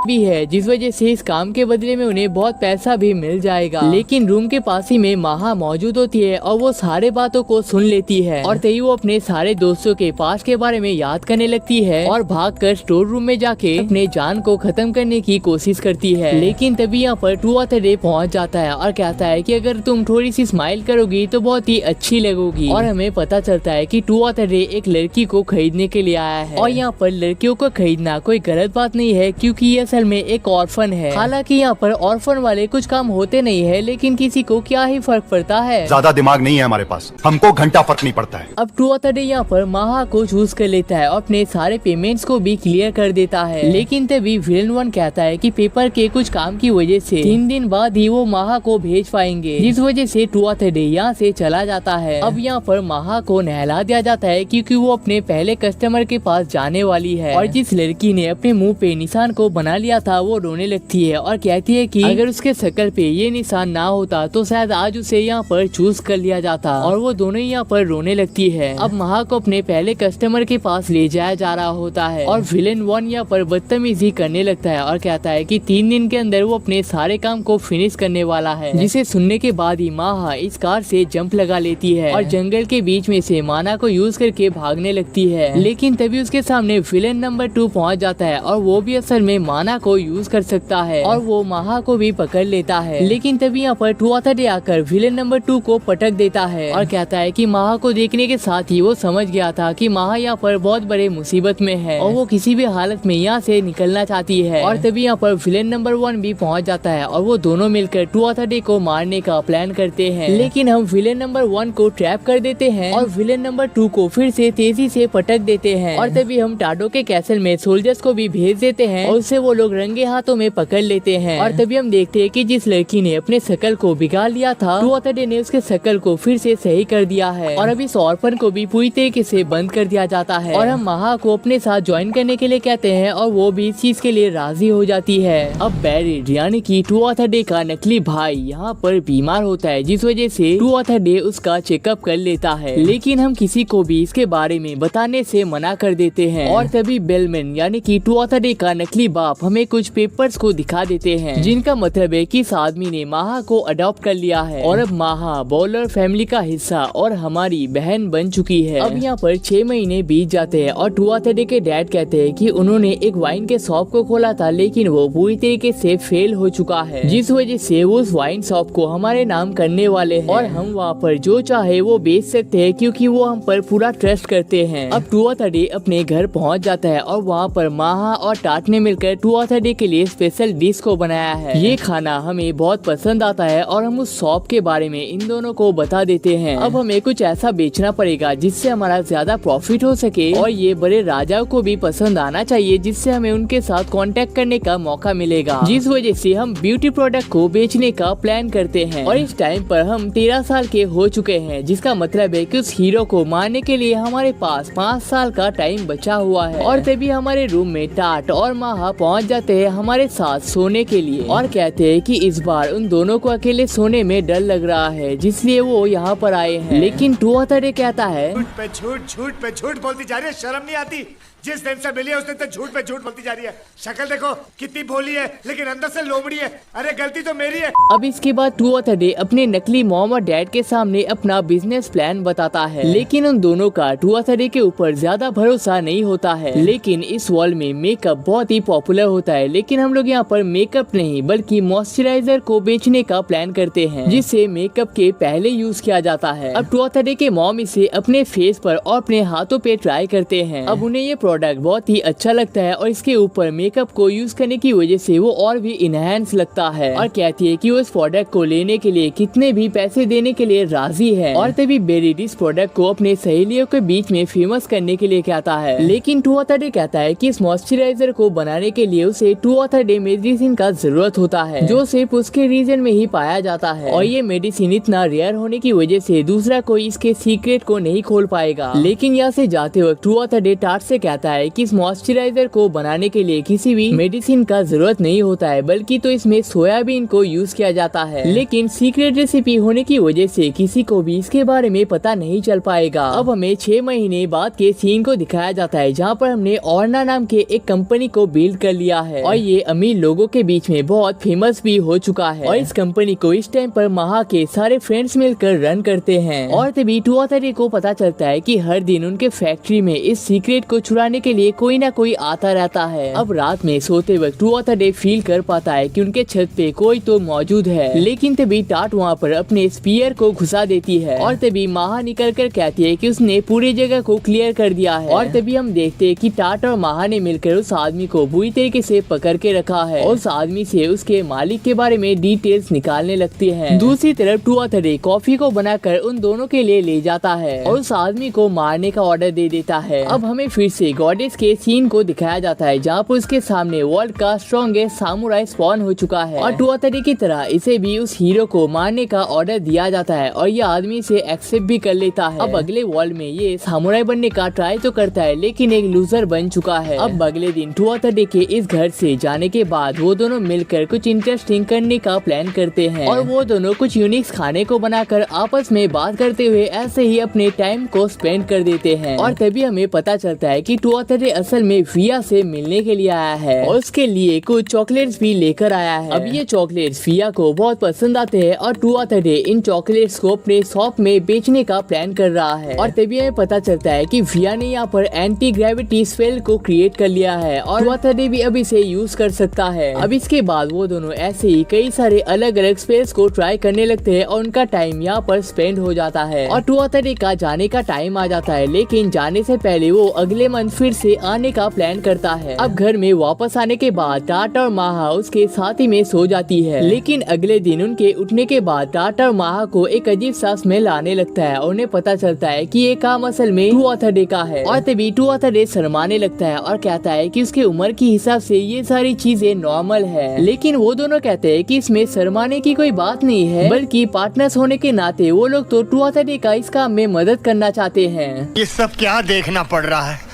S1: भी है, जिस वजह से इस काम के बदले में उन्हें बहुत पैसा भी मिल जाएगा। लेकिन रूम के पास ही में महा मौजूद होती है और वो सारे बातों को सुन लेती है और तभी वो अपने सारे दोस्तों के पास के बारे में याद करने लगती है और भागकर स्टोर रूम में जाके अपने जान को खत्म करने की कोशिश करती है। लेकिन तभी यहाँ पर 230 पहुँच जाता है और कहता है कि अगर तुम थोड़ी सी स्माइल करोगी तो बहुत ही अच्छी लगोगी। और हमें पता चलता है कि 230 एक लड़की को खरीदने के लिए आया है और यहाँ पर लड़कियों को खरीदना कोई गलत बात नहीं है क्योंकि असल में एक ऑर्फन है। हालांकि यहाँ पर ऑर्फन वाले कुछ काम होते नहीं है, लेकिन किसी को क्या ही फर्क पड़ता है,
S6: ज्यादा दिमाग नहीं है हमारे पास, हमको घंटा फर्क नहीं पड़ता है। अब
S1: 230 यहाँ पर महा को चूज कर लेता है और अपने सारे पेमेंट्स को भी क्लियर कर देता है। लेकिन तभी विलेन 1 कहता है कि पेपर के कुछ काम की वजह से 3 दिन बाद ही वो महा को भेज पाएंगे, जिस वजह से 230 यहाँ से चला जाता है। अब यहाँ पर महा को नहला दिया जाता है क्योंकि वो अपने पहले कस्टमर के पास जाने वाली है और जिस लड़की ने अपने मुँह पे निशान को बना लिया था वो रोने लगती है और कहती है कि अगर उसके शक्ल पे ये निशान ना होता तो शायद आज उसे यहाँ पर चूज कर लिया जाता, और वो दोनों यहाँ पर रोने लगती है। अब महा को अपने पहले कस्टमर के पास ले जाया जा रहा होता है और विलेन 1 यहाँ पर बदतमीजी करने लगता है और कहता है कि 3 दिन के अंदर वो अपने सारे काम को फिनिश करने वाला है। जिसे सुनने के बाद ही महा इस कार से जंप लगा लेती है और जंगल के बीच में से माना को यूज करके भागने लगती है। लेकिन तभी उसके सामने विलेन नंबर 2 पहुंच जाता है और वो भी असल में माना को यूज कर सकता है और वो महा को भी पकड़ लेता है। लेकिन तभी यहाँ पर टुआथडे आकर विलेन नंबर 2 को पटक देता है और कहता है कि महा को देखने के साथ ही वो समझ गया था कि महा यहाँ पर बहुत बड़े मुसीबत में है और वो किसी भी हालत में यहाँ से निकलना चाहती है। और तभी यहाँ पर विलेन नंबर 1 भी पहुंच जाता है और वो दोनों मिलकर टुआथडे को मारने का प्लान करते हैं। लेकिन हम विलेन नंबर 1 को ट्रैप कर देते हैं और विलेन नंबर 2 को फिर से तेजी से पटक देते हैं। और तभी हम टाडो के कैसल में सोल्जर्स को भी भेज देते हैं और उससे वो लोग रंगे हाथों में पकड़ लेते हैं। और तभी हम देखते हैं कि जिस लड़की ने अपने शकल को बिगाड़ लिया था टुआथडे ने उसके शकल को फिर से सही कर दिया है और अभी ऑर्फन को भी पूरी तरीके से बंद कर दिया जाता है। और हम महा को अपने साथ ज्वाइन करने के लिए कहते हैं और वो भी इस चीज के लिए राजी हो जाती है। अब बैरिड यानी कि टुआथडे का नकली भाई यहाँ पर बीमार होता है, जिस वजह से टुआथडे उसका चेकअप कर लेता है। लेकिन हम किसी को भी इसके बारे में बताने से मना कर देते हैं। और तभी बेलमैन यानी कि टुआथडे का नकली बाप हमें कुछ पेपर्स को दिखा देते हैं, जिनका मतलब है कि इस आदमी ने महा को अडॉप्ट कर लिया है और अब महा बॉलर फैमिली का हिस्सा और हमारी बहन बन चुकी है। अब यहाँ पर 6 महीने बीत जाते हैं और टुआथडे के डैड कहते हैं कि उन्होंने एक वाइन के शॉप को खोला था, लेकिन वो पूरी तरीके से फेल हो चुका है, जिस वजह से वो उस वाइन शॉप को हमारे नाम करने वाले हैं और हम वहाँ पर जो चाहे वो बेच सकते हैं क्योंकि वो हम पर पूरा ट्रस्ट करते हैं। अब टुआथडे अपने घर पहुँच जाता है और वहाँ पर महा और टाट ने मिलकर टुआथडे के लिए स्पेशल डिश को बनाया है। ये खाना हमें बहुत पसंद आता है और हम उस शॉप के बारे में इन दोनों को बता देते हैं। अब हमें कुछ ऐसा बेचना पड़ेगा जिससे हमारा ज्यादा प्रॉफिट हो सके और ये बड़े राजाओं को भी पसंद आना चाहिए, जिससे हमें उनके साथ कांटेक्ट करने का मौका मिलेगा, जिस वजह से हम ब्यूटी प्रोडक्ट को बेचने का प्लान करते हैं। और इस टाइम पर हम 13 साल के हो चुके हैं, जिसका मतलब है कि उस हीरो को मारने के लिए हमारे पास 5 साल का टाइम बचा हुआ है। और तभी हमारे रूम में टाट और महा पहुँच जाते हैं हमारे साथ सोने के लिए और कहते हैं कि इस बार उन दोनों को अकेले सोने में डर लग रहा है, जिसलिए वो यहाँ पर आए हैं। लेकिन टुआथडे कहता है
S7: झूठ पे झूठ बोलती जा रही है, शर्म नहीं आती? जिस दिन से मिली है उस दिन तक झूठ पे झूठ बोलती जा रही है। शक्ल देखो कितनी भोली है, लेकिन अंदर से लोमड़ी है। अरे गलती तो मेरी है।
S1: अब इसके बाद टुआथडे अपने नकली मॉम और डैड के सामने अपना बिजनेस प्लान बताता है, लेकिन उन दोनों का टुआथडे के ऊपर ज्यादा भरोसा नहीं होता है। लेकिन इस वर्ल्ड में मेकअप बहुत ही पॉपुलर होता है, लेकिन हम लोग यहाँ पर मेकअप नहीं बल्कि मॉइस्चराइजर को बेचने का प्लान करते हैं, जिसे मेकअप के पहले यूज किया जाता है। अब टुआथडे के मॉम इसे अपने फेस पर और अपने हाथों पे ट्राई करते हैं। अब उन्हें ये प्रोडक्ट बहुत ही अच्छा लगता है और इसके ऊपर मेकअप को यूज करने की वजह से वो और भी इनहेंस लगता है और कहती है कि वो इस प्रोडक्ट को लेने के लिए कितने भी पैसे देने के लिए राजी है। और तभी बेरिड इस प्रोडक्ट को अपने सहेलियों के बीच में फेमस करने के लिए कहता है, लेकिन टुआथडे कहता है कि इस मॉइस्चराइजर को बनाने के लिए उसे टुआथडे मेडिसिन का जरूरत होता है, जो सिर्फ उसके रीजन में ही पाया जाता है और ये मेडिसिन इतना रेयर होने की वजह से दूसरा कोई इसके सीक्रेट को नहीं खोल पाएगा। लेकिन यहाँ से जाते वक्त टुआथडे टाट से कहता है कि इस मॉइस्चराइजर को बनाने के लिए किसी भी मेडिसिन का जरूरत नहीं होता है, बल्कि तो इसमें सोयाबीन को यूज किया जाता है। लेकिन सीक्रेट रेसिपी होने की वजह से किसी को भी इसके बारे में पता नहीं चल पाएगा। अब हमें 6 महीने बाद के सीन को दिखाया जाता है, जहाँ पर हमने ऑर्ना नाम के एक कंपनी को बिल्ड कर लिया है और ये अमीर लोगों के बीच में बहुत फेमस भी हो चुका है। और इस कंपनी को इस टाइम पर महा के सारे फ्रेंड्स मिलकर रन करते हैं। और तभी टुआथडे को पता चलता है कि हर दिन उनके फैक्ट्री में इस सीक्रेट को चुराने के लिए कोई ना कोई आता रहता है। अब रात में सोते वक्त टुआथडे फील कर पाता है कि उनके छत पे कोई तो मौजूद है, लेकिन तभी टाट वहाँ पर अपने स्पीयर को घुसा देती है और तभी महा निकल कर कहती है कि उसने पूरी जगह को क्लियर कर दिया है। और तभी हम देखते हैं कि टाट और महा ने मिलकर उस आदमी को बुरी तरीके से पकड़ के रखा है और उस आदमी से उसके मालिक के बारे में डिटेल्स निकालने लगती है। दूसरी तरफ टुआथडे कॉफी को बनाकर उन दोनों के लिए ले जाता है और उस आदमी को मारने का ऑर्डर दे देता है। अब हमें फिर से गॉडेस के सीन को दिखाया जाता है, जहाँ पर उसके सामने वर्ल्ड का स्ट्रॉन्गेस्ट सामुराई स्पॉन हो चुका है और टुआथडे की तरह इसे भी उस हीरो को मारने का ऑर्डर दिया जाता है और ये आदमी इसे एक्सेप्ट भी कर लेता है। अब अगले वर्ल्ड में ये सामुराई बनने का ट्राई तो करता है, लेकिन एक लूजर बन चुका है। अब अगले दिन टुआथडे के इस घर से जाने के बाद वो दोनों मिलकर कुछ इंटरेस्टिंग करने का प्लान करते हैं और वो दोनों कुछ यूनिक खाने को बनाकर आपस में बात करते हुए ऐसे ही अपने टाइम को स्पेंड कर देते हैं। और तभी हमें पता चलता है कि टुआथडे असल में फिया से मिलने के लिए आया है और उसके लिए कुछ चॉकलेट्स भी लेकर आया है। अब ये चॉकलेट्स फिया को बहुत पसंद आते हैं और टुआथडे इन चॉकलेट्स को अपने शॉप में बेचने का प्लान कर रहा है। और तभी हमें पता चलता है कि फिया ने यहाँ पर एंटी ग्रेविटी स्पेल को क्रिएट कर लिया है और टुआथडे भी अब इसे यूज कर सकता है। अब इसके बाद वो दोनों ऐसे ही कई सारे अलग अलग स्पेल्स को ट्राई करने लगते हैं और उनका टाइम यहाँ पर स्पेंड हो जाता है और टुआथडे का जाने का टाइम आ जाता है। लेकिन जाने से पहले वो अगले मंथ फिर से आने का प्लान करता है। अब घर में वापस आने के बाद टाट और माहा उसके साथ ही में सो जाती है। लेकिन अगले दिन उनके उठने के बाद टाट और माहा को एक अजीब सा स्मेल आने लगता है और उन्हें पता चलता है कि ये काम असल में टुआथडे का है। और तभी टुआथडे शर्माने लगता है और कहता है कि उसके उम्र के हिसाब से ये सारी चीजें नॉर्मल है। लेकिन वो दोनों कहते हैं कि इसमें शर्माने की कोई बात नहीं है, बल्कि पार्टनर्स होने के नाते वो लोग तो टुआथडे का इस काम में मदद करना चाहते हैं।
S7: ये सब क्या देखना पड़ रहा है?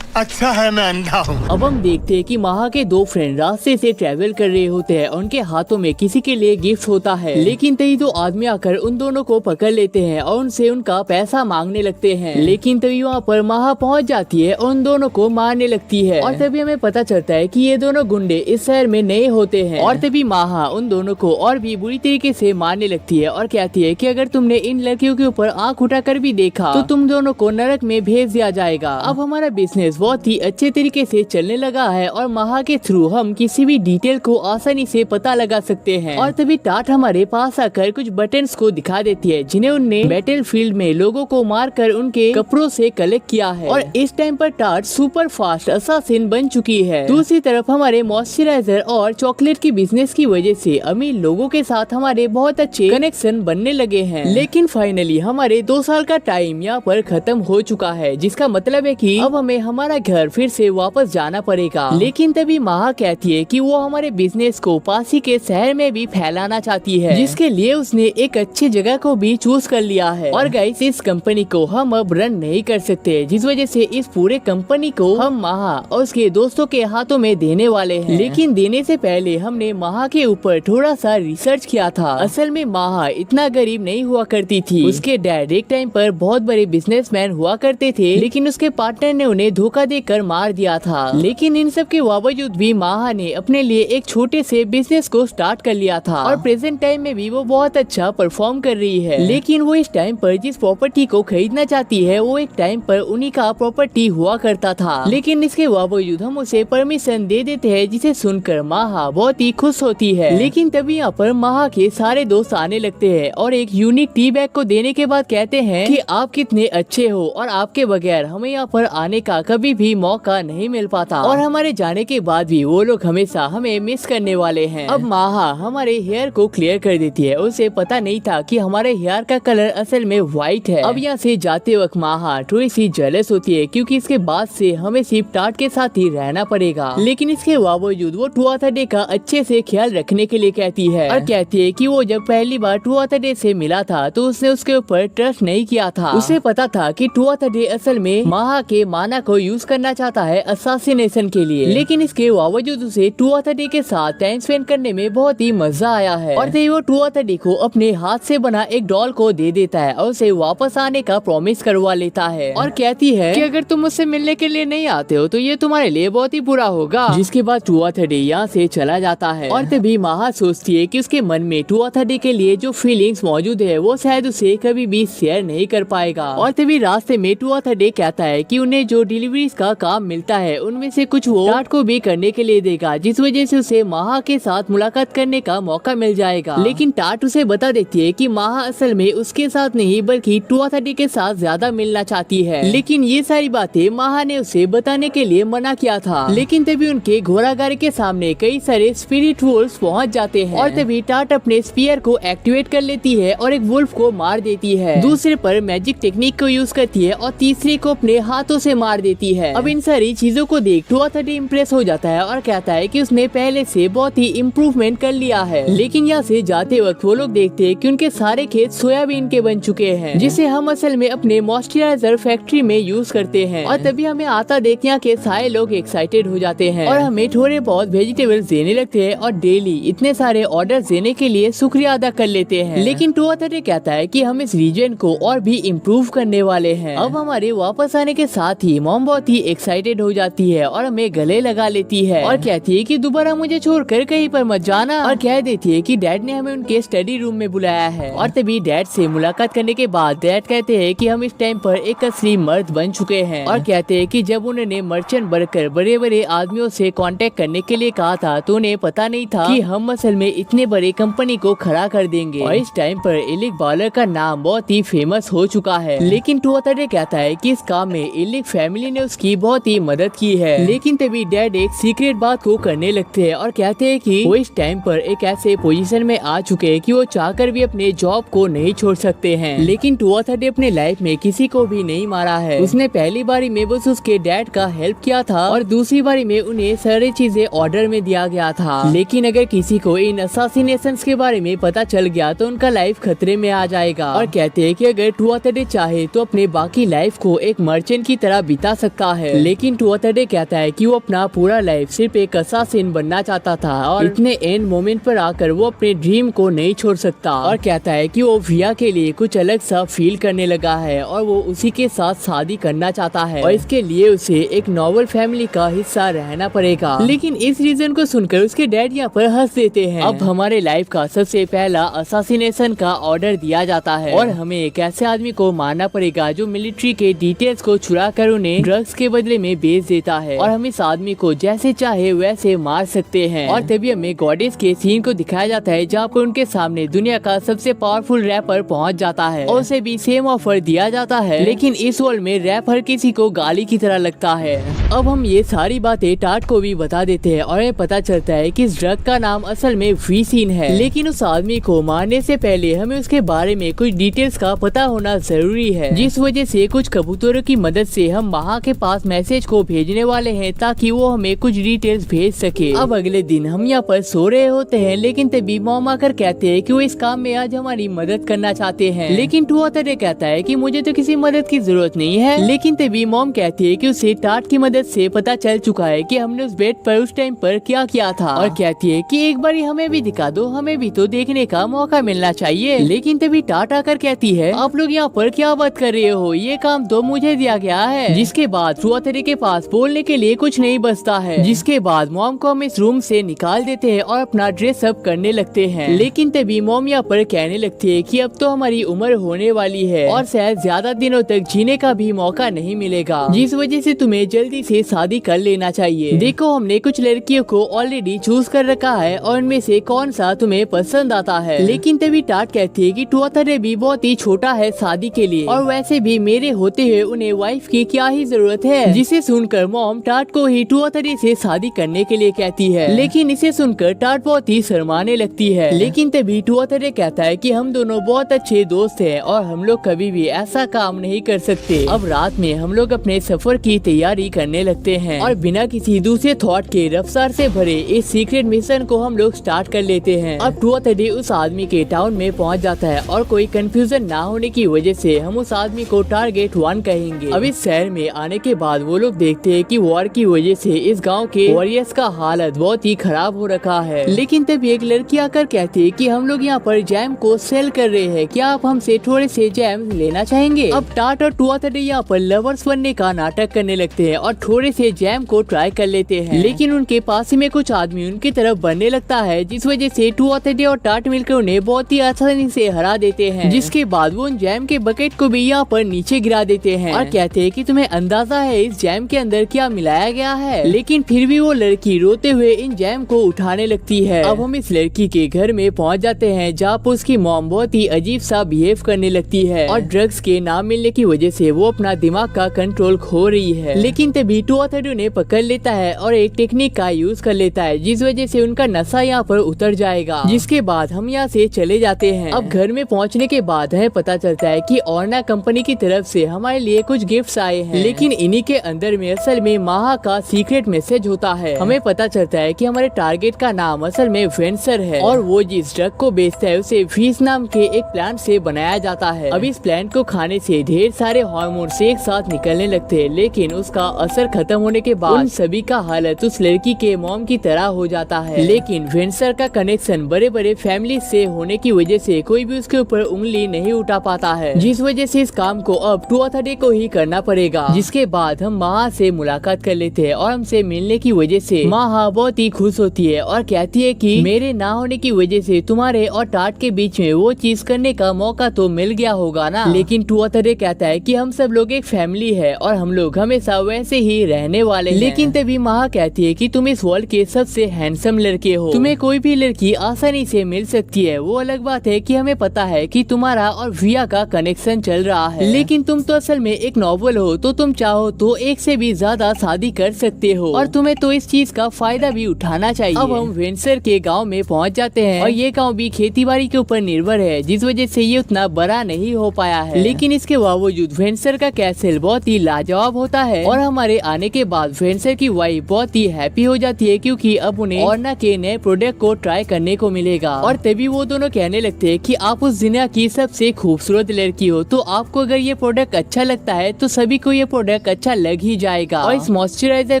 S7: अच्छा है मैं अंधा हूँ।
S1: अब हम देखते हैं कि माहा के दो फ्रेंड रास्ते से ट्रेवल कर रहे होते हैं और उनके हाथों में किसी के लिए गिफ्ट होता है। लेकिन तभी दो आदमी आकर उन दोनों को पकड़ लेते हैं और उनसे उनका पैसा मांगने लगते हैं। लेकिन तभी वहाँ पर माहा पहुँच जाती है और उन दोनों को मारने लगती है। और तभी हमें पता चलता है कि ये दोनों गुंडे इस शहर में नए होते हैं। और तभी माहा उन दोनों को और भी बुरी तरीके से मारने लगती है और कहती है कि अगर तुमने इन लड़कियों के ऊपर आँख उठाकर भी देखा तो तुम दोनों को नरक में भेज दिया जाएगा। अब हमारा बिजनेस बहुत ही अच्छे तरीके से चलने लगा है और माहा के थ्रू हम किसी भी डिटेल को आसानी से पता लगा सकते हैं। और तभी टाट हमारे पास आकर कुछ बटन्स को दिखा देती है जिन्हें उनने बैटल फील्ड में लोगों को मारकर उनके कपड़ों से कलेक्ट किया है। और इस टाइम पर टाट सुपर फास्ट असासिन बन चुकी है। दूसरी तरफ हमारे मॉइस्चराइजर और चॉकलेट की बिजनेस की वजह से अमीर लोगों के साथ हमारे बहुत अच्छे कनेक्शन बनने लगे हैं। लेकिन फाइनली हमारे 2 साल का टाइम यहाँ पर खत्म हो चुका है, जिसका मतलब है कि अब हमें हमारा घर फिर से वापस जाना पड़ेगा। लेकिन तभी माहा कहती है कि वो हमारे बिजनेस को पास ही के शहर में भी फैलाना चाहती है, जिसके लिए उसने एक अच्छी जगह को भी चूज कर लिया है। और गाइस इस कंपनी को हम अब रन नहीं कर सकते, जिस वजह से इस पूरे कंपनी को हम माहा और उसके दोस्तों के हाथों में देने वाले हैं। लेकिन देने से पहले हमने माहा के ऊपर थोड़ा सा रिसर्च किया था। असल में माहा इतना गरीब नहीं हुआ करती थी। उसके डैड एक टाइम पर बहुत बड़े बिजनेसमैन हुआ करते थे, लेकिन उसके पार्टनर ने उन्हें धोखा देकर मार दिया था। लेकिन इन सब के बावजूद भी माहा ने अपने लिए एक छोटे से बिजनेस को स्टार्ट कर लिया था और प्रेजेंट टाइम में भी वो बहुत अच्छा परफॉर्म कर रही है। लेकिन वो इस टाइम पर जिस प्रॉपर्टी को खरीदना चाहती है वो एक टाइम पर उन्हीं का प्रॉपर्टी हुआ करता था। लेकिन इसके बावजूद हम उसे परमिशन दे देते हैं, जिसे सुनकर माहा बहुत ही खुश होती है। लेकिन तभी यहाँ पर माहा के सारे दोस्त आने लगते हैं और एक यूनिक टी बैग को देने के बाद कहते हैं कि आप कितने अच्छे हो और आपके बगैर हमें यहाँ पर आने का कभी भी मौका नहीं मिल पाता और हमारे जाने के बाद भी वो लोग हमेशा हमें मिस करने वाले हैं। अब माहा हमारे हेयर को क्लियर कर देती है। उसे पता नहीं था कि हमारे हेयर का कलर असल में व्हाइट है। अब यहाँ से जाते वक्त माहा थोड़ी सी जेलस होती है, क्योंकि इसके बाद से हमें सिर्फ टाट के साथ ही रहना पड़ेगा। लेकिन इसके बावजूद वो टुआथडे का अच्छे से ख्याल रखने के लिए कहती है और कहती है कि वो जब पहली बार टुआथडे से मिला था तो उसने उसके ऊपर ट्रस्ट नहीं किया था। उसे पता था कि टुआथडे असल में माहा के माना को यूज करना चाहता है असासिनेशन के लिए। लेकिन इसके बावजूद उसे टुआथडे के साथ टाइम स्पेंड करने में बहुत ही मजा आया है। और तभी वो टुआथडे को अपने हाथ से बना एक डॉल को दे देता है और उसे वापस आने का प्रॉमिस करवा लेता है और कहती है कि अगर तुम मुझसे मिलने के लिए नहीं आते हो तो ये तुम्हारे लिए बहुत ही बुरा होगा। जिसके बाद टुआथडे यहाँ से चला जाता है। और तभी माहा सोचती है कि उसके मन में टुआथडे के लिए जो फीलिंग्स मौजूद है वो शायद उसे कभी भी शेयर नहीं कर पाएगा। और तभी रास्ते में टुआथडे कहता है कि उन्हें जो डिलीवरीज का काम मिलता है उनमें से कुछ वो टाट को भी करने के लिए देगा, जिस वजह से उसे माहा के साथ मुलाकात करने का मौका मिल जाएगा। लेकिन टाट उसे बता देती है कि माहा असल में उसके साथ नहीं बल्कि टुआथडे के साथ ज्यादा मिलना चाहती है। लेकिन ये सारी बातें माहा ने उसे बताने के लिए मना किया था। लेकिन तभी उनके घोड़ागाड़ी के सामने कई सारे स्पिरिट वुल्फ पहुंच जाते हैं और तभी टाट अपने स्पीयर को एक्टिवेट कर लेती है और एक वुल्फ को मार देती है। दूसरे पर मैजिक टेक्निक को यूज करती है और तीसरे को अपने हाथों से मार देती है। अब इन सारी चीजों को देख 230 इम्प्रेस हो जाता है और कहता है कि उसने पहले से बहुत ही इम्प्रूवमेंट कर लिया है। लेकिन यहाँ से जाते वक्त वो लोग देखते हैं कि उनके सारे खेत सोयाबीन के बन चुके हैं, जिसे हम असल में अपने मॉइस्चराइजर फैक्ट्री में यूज करते हैं। और तभी हमें आता देख यहाँ के सारे लोग एक्साइटेड हो जाते हैं और हमें थोड़े बहुत वेजिटेबल्स देने लगते हैं और डेली इतने सारे ऑर्डर देने के लिए शुक्रिया अदा कर लेते हैं। लेकिन 230 कहता है कि हम इस रीजन को और भी इम्प्रूव करने वाले हैं। अब हमारे वापस आने के साथ ही मॉम बहुत ही एक्साइटेड हो जाती है और हमें गले लगा लेती है और कहती है कि दोबारा मुझे छोड़कर कहीं पर मत जाना, और कह देती है कि डैड ने हमें उनके स्टडी रूम में बुलाया है। और तभी डैड से मुलाकात करने के बाद डैड कहते हैं कि हम इस टाइम पर एक असली मर्द बन चुके हैं और कहते हैं कि जब उन्होंने मर्चेंट बनकर बड़े बड़े आदमियों से कांटेक्ट करने के लिए कहा था तो उन्हें पता नहीं था कि हम असल में इतने बड़े कंपनी को खड़ा कर देंगे। और इस टाइम पर इलिक बालर का नाम बहुत ही फेमस हो चुका है। लेकिन 230 कहता है कि इस काम में इलिक फैमिली ने उसकी बहुत ही मदद की है। लेकिन तभी डैड एक सीक्रेट बात को करने लगते हैं और कहते हैं कि वो इस टाइम पर एक ऐसे पोजीशन में आ चुके हैं कि वो चाहकर भी अपने जॉब को नहीं छोड़ सकते हैं। लेकिन 230 अपने लाइफ में किसी को भी नहीं मारा है। उसने पहली बारी में बस उसके डैड का हेल्प किया था और दूसरी बारी में उन्हें सारी चीजें ऑर्डर में दिया गया था। लेकिन अगर किसी को इन असासिनेशंस के बारे में पता चल गया तो उनका लाइफ खतरे में आ जाएगा। और कहते हैं कि अगर 230 चाहे तो अपने बाकी लाइफ को एक मर्चेंट की तरह बिता सकता है। लेकिन 230 कहता है कि वो अपना पूरा लाइफ सिर्फ एक असासिन बनना चाहता था और इतने एंड मोमेंट पर आकर वो अपने ड्रीम को नहीं छोड़ सकता। और कहता है कि वो विया के लिए कुछ अलग सा फील करने लगा है और वो उसी के साथ शादी करना चाहता है और इसके लिए उसे एक नॉवल फैमिली का हिस्सा रहना पड़ेगा। लेकिन इस रीजन को सुनकर उसके डैड यहाँ पर हंस देते हैं। अब हमारे लाइफ का सबसे पहला असासिनेशन का ऑर्डर दिया जाता है और हमें एक ऐसे आदमी को मारना पड़ेगा जो मिलिट्री के डिटेल्स को चुरा कर उन्हें ड्रग्स के बदले में बेच देता है और हम इस आदमी को जैसे चाहे वैसे मार सकते हैं। और तभी हमें गॉडेस के सीन को दिखाया जाता है जहाँ पर उनके सामने दुनिया का सबसे पावरफुल रैपर पहुँच जाता है और उसे भी सेम ऑफर दिया जाता है। लेकिन इस वर्ल्ड में रैप हर किसी को गाली की तरह लगता है। अब हम ये सारी बातें टाट को भी बता देते हैं और हमें पता चलता है कि इस ड्रग का नाम असल में वीसीन है। लेकिन उस आदमी को मारने से पहले हमें उसके बारे में कुछ डिटेल्स का पता होना जरूरी है, जिस वजह से कुछ कबूतरों की मदद से हम वहाँ के पास मैसेज को भेजने वाले हैं ताकि वो हमें कुछ डिटेल्स भेज सके। अब अगले दिन हम यहाँ पर सो रहे होते हैं, लेकिन तभी मॉम आकर कहते हैं कि वो इस काम में आज हमारी मदद करना चाहते हैं। लेकिन 230 कहता है कि मुझे तो किसी मदद की जरूरत नहीं है। लेकिन तभी मॉम कहती है कि उसे टाट की मदद से पता चल चुका है कि हमने उस बेड पर उस टाइम पर क्या किया था और कहती है कि एक बारी हमें भी दिखा दो, हमें भी तो देखने का मौका मिलना चाहिए। लेकिन तभी टाट आकर कहती है आप लोग यहाँ पर क्या बात कर रहे हो, ये काम तो मुझे दिया गया है। जिसके बाद 230 के पास बोलने के लिए कुछ नहीं बचता है। जिसके बाद मॉम को हम इस रूम से निकाल देते हैं और अपना ड्रेस अप करने लगते हैं। लेकिन तभी मॉम यहाँ पर कहने लगती है कि अब तो हमारी उम्र होने वाली है और शायद ज्यादा दिनों तक जीने का भी मौका नहीं मिलेगा, जिस वजह से तुम्हें जल्दी से शादी कर लेना चाहिए। देखो हमने कुछ लड़कियों को ऑलरेडी चूज कर रखा है और उनमें से कौन सा तुम्हें पसंद आता है। लेकिन तभी टाट कहती है कि 230 भी बहुत ही छोटा है शादी के लिए और वैसे भी मेरे होते हुए उन्हें वाइफ की क्या ही जरूरत है। जिसे सुनकर मॉम टाट को ही 230 से शादी करने के लिए कहती है। लेकिन इसे सुनकर टाट बहुत ही शर्माने लगती है। लेकिन तभी 230 कहता है कि हम दोनों बहुत अच्छे दोस्त हैं और हम लोग कभी भी ऐसा काम नहीं कर सकते। अब रात में हम लोग अपने सफर की तैयारी करने लगते हैं और बिना किसी दूसरे थॉट के रफ्तार से भरे इस सीक्रेट मिशन को हम लोग स्टार्ट कर लेते हैं। अब 230 उस आदमी के टाउन में पहुंच जाता है और कोई कंफ्यूजन ना होने की वजह से हम उस आदमी को टारगेट 1 कहेंगे। अब इस शहर में आने के बाद वो लोग देखते हैं कि वॉर की वजह से इस गांव के वॉरियर्स का हालत बहुत ही खराब हो रखा है। लेकिन तभी एक लड़की आकर कहती है कि हम लोग यहाँ पर जैम को सेल कर रहे हैं, क्या आप हमसे थोड़े से जैम लेना चाहेंगे। अब टाट और 230 यहाँ पर लवर्स बनने का नाटक करने लगते हैं और थोड़े से जैम को ट्राई कर लेते हैं। लेकिन उनके पास में कुछ आदमी उनकी तरफ बढ़ने लगता है, जिस वजह से 230 और टाट मिलकर उन्हें बहुत ही आसानी से हरा देते हैं। जिसके बाद वो उन जैम के बकेट को भी यहाँ पर नीचे गिरा देते हैं और कहते हैं कि तुम्हें अंदाजा है इस जैम के अंदर क्या मिलाया गया है। लेकिन फिर भी वो लड़की रोते हुए इन जैम को उठाने लगती है। अब हम इस लड़की के घर में पहुँच जाते हैं जहाँ पर उसकी मॉम बहुत ही अजीब सा बिहेव करने लगती है और ड्रग्स के नाम मिलने की वजह से वो अपना दिमाग का कंट्रोल खो रही है। लेकिन तभी तभी 230 उन्हें पकड़ लेता है और एक टेक्निक का यूज कर लेता है, जिस वजह से उनका नशा यहाँ पर उतर जाएगा। जिसके बाद हम यहाँ से चले जाते हैं। अब घर में पहुँचने के बाद हमें पता चलता है कि ऑर्ना कंपनी की तरफ से हमारे लिए कुछ गिफ्ट्स आए हैं, लेकिन इन्हीं के अंदर में असल में माहा का सीक्रेट मैसेज होता है। हमें पता चलता है कि हमारे टारगेट का नाम असल में वेंसर है और वो जिस ड्रग को बेचता है उसे फीस नाम के एक प्लांट से बनाया जाता है। अब इस प्लांट को खाने से ढेर सारे हार्मोन्स एक साथ निकलने लगते हैं, लेकिन उसका असर खत्म होने के बाद उन सभी का हालत उस लड़की के मॉम की तरह हो जाता है। लेकिन वेंसर का कनेक्शन बड़े बड़े फैमिली से होने की वजह से कोई भी उसके ऊपर उंगली नहीं उठा पाता है, जिस वजह से इस काम को अब 230 को ही करना पड़ेगा। जिसके बाद हम माहा से मुलाकात कर लेते हैं और हमसे मिलने की वजह से माहा बहुत ही खुश होती है और कहती है कि मेरे ना होने की वजह से तुम्हारे और टाट के बीच में वो चीज करने का मौका तो मिल गया होगा ना। लेकिन 230 कहता है कि हम सब लोग एक फैमिली है और हम लोग हमेशा वैसे ही रहने वाले हैं। लेकिन तभी माहा कहती है कि तुम इस वर्ल्ड के सबसे हैंडसम लड़के हो, तुम्हें कोई भी लड़की आसानी से मिल सकती है। वो अलग बात है कि हमें पता है कि तुम्हारा और विया का कनेक्शन चल रहा है, लेकिन तुम तो असल में एक नॉवल हो, तो तुम चाहो तो एक से भी ज्यादा शादी कर सकते हो और तुम्हें तो इस चीज का फायदा भी उठाना चाहिए। अब हम वेंसर के गांव में पहुंच जाते हैं और ये गांव भी खेतीबाड़ी के ऊपर निर्भर है, जिस वजह से ये उतना बड़ा नहीं हो पाया है। लेकिन इसके बावजूद वेंसर का कैसल बहुत ही लाजवाब होता है और हमारे आने के बाद वेंसर की वाइफ बहुत ही हैप्पी हो जाती है, क्योंकि अब उन्हें ऑर्ना के नए प्रोडक्ट को ट्राई करने को मिलेगा। और तभी वो दोनों कहने लगते हैं कि आप उस दुनिया की सबसे खूबसूरत लड़की हो, तो आपको अगर ये प्रोडक्ट अच्छा लगता है तो सभी को ये प्रोडक्ट अच्छा लग ही जाएगा। और इस मॉइस्चराइजर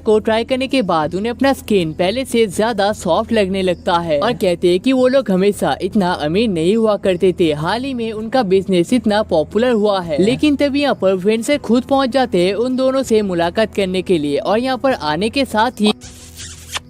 S1: को ट्राई करने के बाद उन्हें अपना स्किन पहले से ज्यादा सॉफ्ट लगने लगता है और कहते हैं कि वो लोग हमेशा इतना अमीर नहीं हुआ करते थे, हाल ही में उनका बिजनेस इतना पॉपुलर हुआ है। लेकिन तभी यहाँ पर वेंसर खुद पहुँच जाते हैं उन दोनों से मुलाकात करने के लिए और यहाँ पर आने के साथ ही